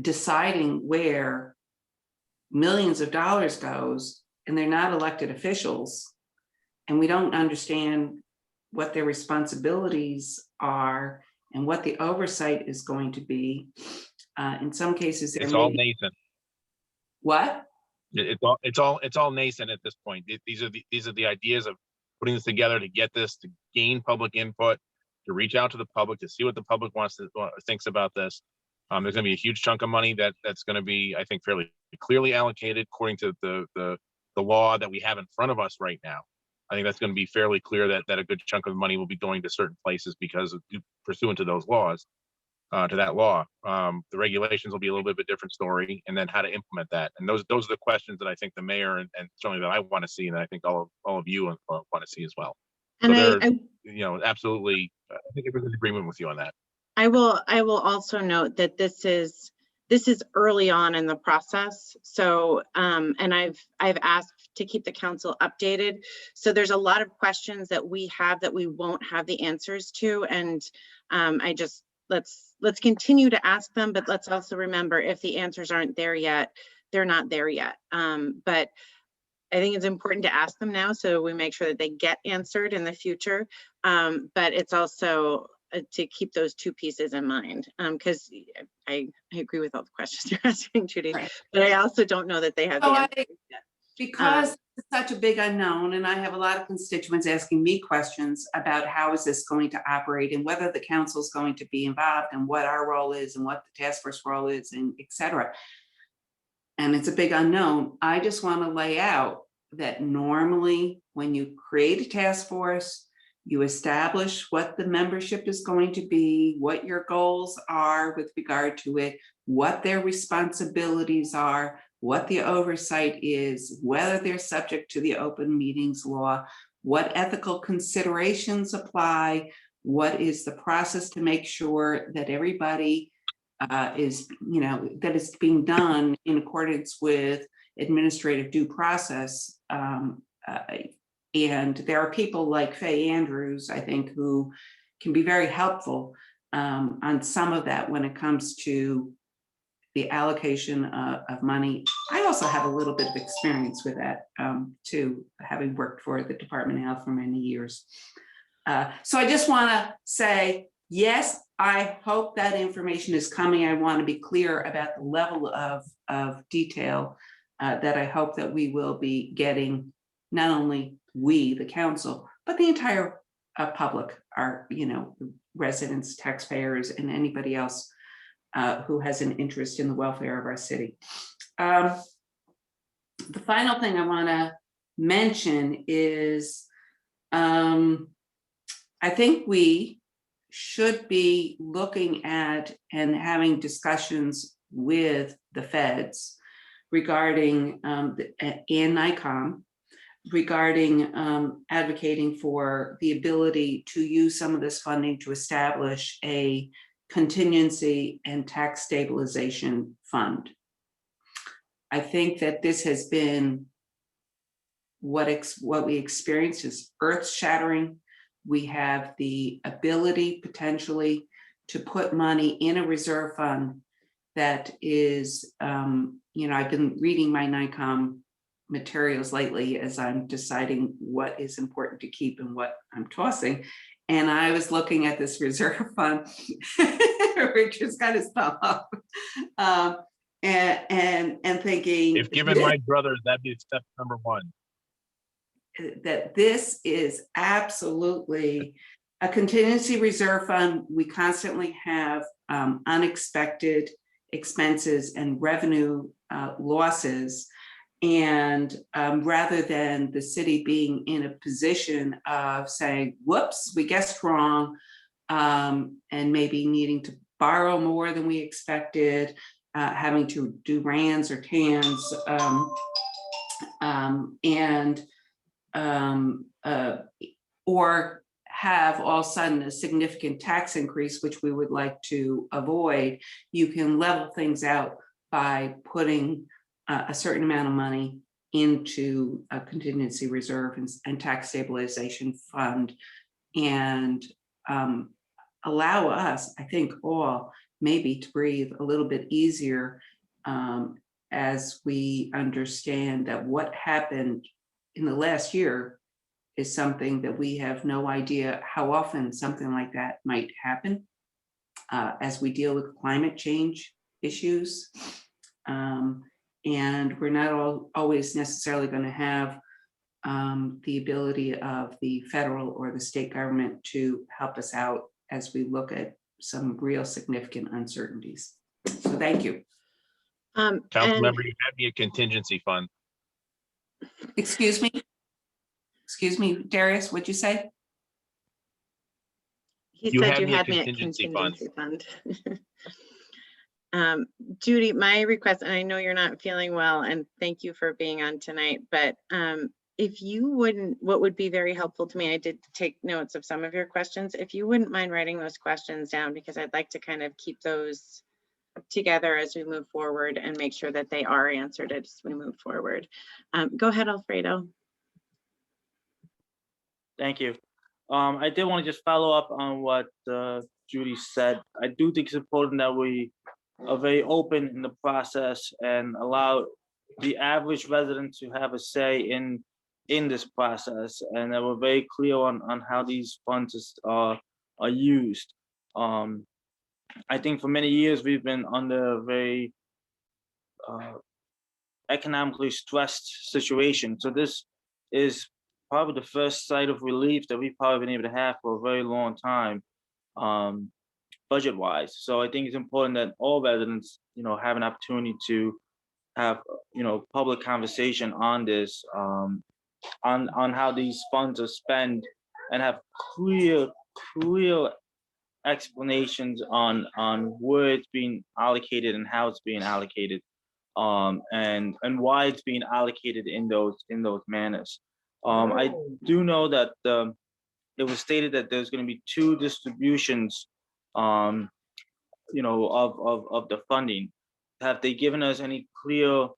deciding where millions of dollars goes, and they're not elected officials, and we don't understand what their responsibilities are and what the oversight is going to be. In some cases, it's all nascent. What? It's all nascent at this point. These are the ideas of putting this together to get this, to gain public input, to reach out to the public, to see what the public thinks about this. There's going to be a huge chunk of money that's going to be, I think, fairly clearly allocated according to the law that we have in front of us right now. I think that's going to be fairly clear that a good chunk of money will be going to certain places because pursuant to those laws, to that law. The regulations will be a little bit of a different story, and then how to implement that. And those are the questions that I think the mayor and certainly that I want to see, and I think all of you want to see as well. And so absolutely, I think everyone's in agreement with you on that. I will also note that this is early on in the process. So, and I've asked to keep the council updated. So there's a lot of questions that we have that we won't have the answers to. And let's continue to ask them, but let's also remember, if the answers aren't there yet, they're not there yet. But I think it's important to ask them now so we make sure that they get answered in the future. But it's also to keep those two pieces in mind, because I agree with all the questions you're asking, Judy, right. But I also don't know that they have the answers yet. Because it's such a big unknown, and I have a lot of constituents asking me questions about how is this going to operate and whether the council is going to be involved and what our role is and what the task force role is, and et cetera. And it's a big unknown. I just want to lay out that normally when you create a task force, You establish what the membership is going to be, what your goals are with regard to it, what their responsibilities are, what the oversight is, whether they're subject to the open meetings law, what ethical considerations apply, what is the process to make sure that everybody is, that it's being done in accordance with administrative due process. And there are people like Faye Andrews, I think, who can be very helpful on some of that when it comes to the allocation of money. I also have a little bit of experience with that too, having worked for the Department of Health for many years. So I just want to say, yes, I hope that information is coming. I want to be clear about the level of detail that I hope that we will be getting, not only we, the council, but the entire public, our, residents, taxpayers, and anybody else who has an interest in the welfare of our city. The final thing I want to mention is I think we should be looking at and having discussions with the feds regarding and NICOM regarding advocating for the ability to use some of this funding to establish a contingency and tax stabilization fund. I think that this has been what we experienced is earth-shattering. We have the ability potentially to put money in a reserve fund that is, I've been reading my NICOM materials lately as I'm deciding what is important to keep and what I'm tossing. And I was looking at this reserve fund, which is kind of spell up, and thinking, If given my druthers, that'd be step number one. That this is absolutely a contingency reserve fund. We constantly have unexpected expenses and revenue losses. And rather than the city being in a position of saying, whoops, we guessed wrong, and maybe needing to borrow more than we expected, having to do RANs or TANs, or have all of a sudden a significant tax increase, which we would like to avoid, you can level things out by putting a certain amount of money into a contingency reserve and tax stabilization fund, and allow us, I think, all maybe to breathe a little bit easier as we understand that what happened in the last year is something that we have no idea how often something like that might happen as we deal with climate change issues. And we're not always necessarily going to have the ability of the federal or the state government to help us out as we look at some real significant uncertainties. So thank you. Council member, you had me a contingency fund. Excuse me, Darius, what'd you say? He said you had me at contingency fund. Judy, my request, and I know you're not feeling well, and thank you for being on tonight, but if you wouldn't, what would be very helpful to me, I did take notes of some of your questions. If you wouldn't mind writing those questions down, because I'd like to kind of keep those together as we move forward and make sure that they are answered as we move forward. Go ahead, Alfredo. Thank you. I did want to just follow up on what Judy said. I do think it's important that we are very open in the process and allow the average resident to have a say in this process, and that we're very clear on how these funds are used. I think for many years we've been under a very economically stressed situation. So this is probably the first sight of relief that we've probably been able to have for a very long time, budget-wise. So I think it's important that all residents, have an opportunity to have, public conversation on this, on how these funds are spent and have clear explanations on where it's being allocated and how it's being allocated, and why it's being allocated in those manners. I do know that it was stated that there's going to be 2 distributions, of the funding. Have they given us any clear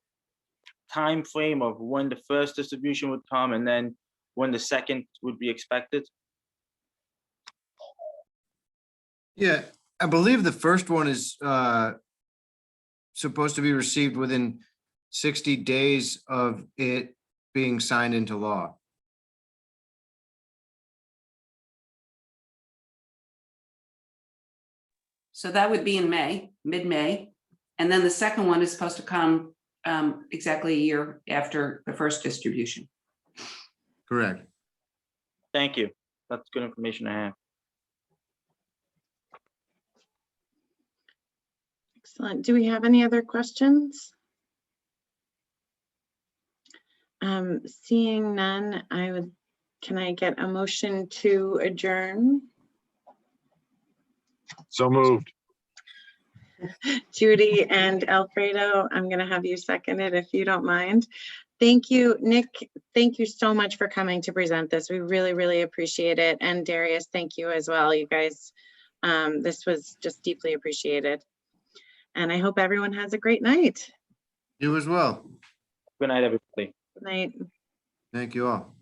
time frame of when the first distribution would come and then when the second would be expected? Yeah, I believe the first one is supposed to be received within 60 days of it being signed into law. So that would be in May, mid-May. And then the second one is supposed to come exactly a year after the first distribution. Correct. Thank you. That's good information to have. Excellent. Do we have any other questions? Seeing none, can I get a motion to adjourn? So moved. Judy and Alfredo, I'm going to have you second it if you don't mind. Thank you, Nick. Thank you so much for coming to present this. We really, really appreciate it. And Darius, thank you as well. You guys, this was just deeply appreciated. And I hope everyone has a great night. You as well. Good night, everybody. Good night. Thank you all.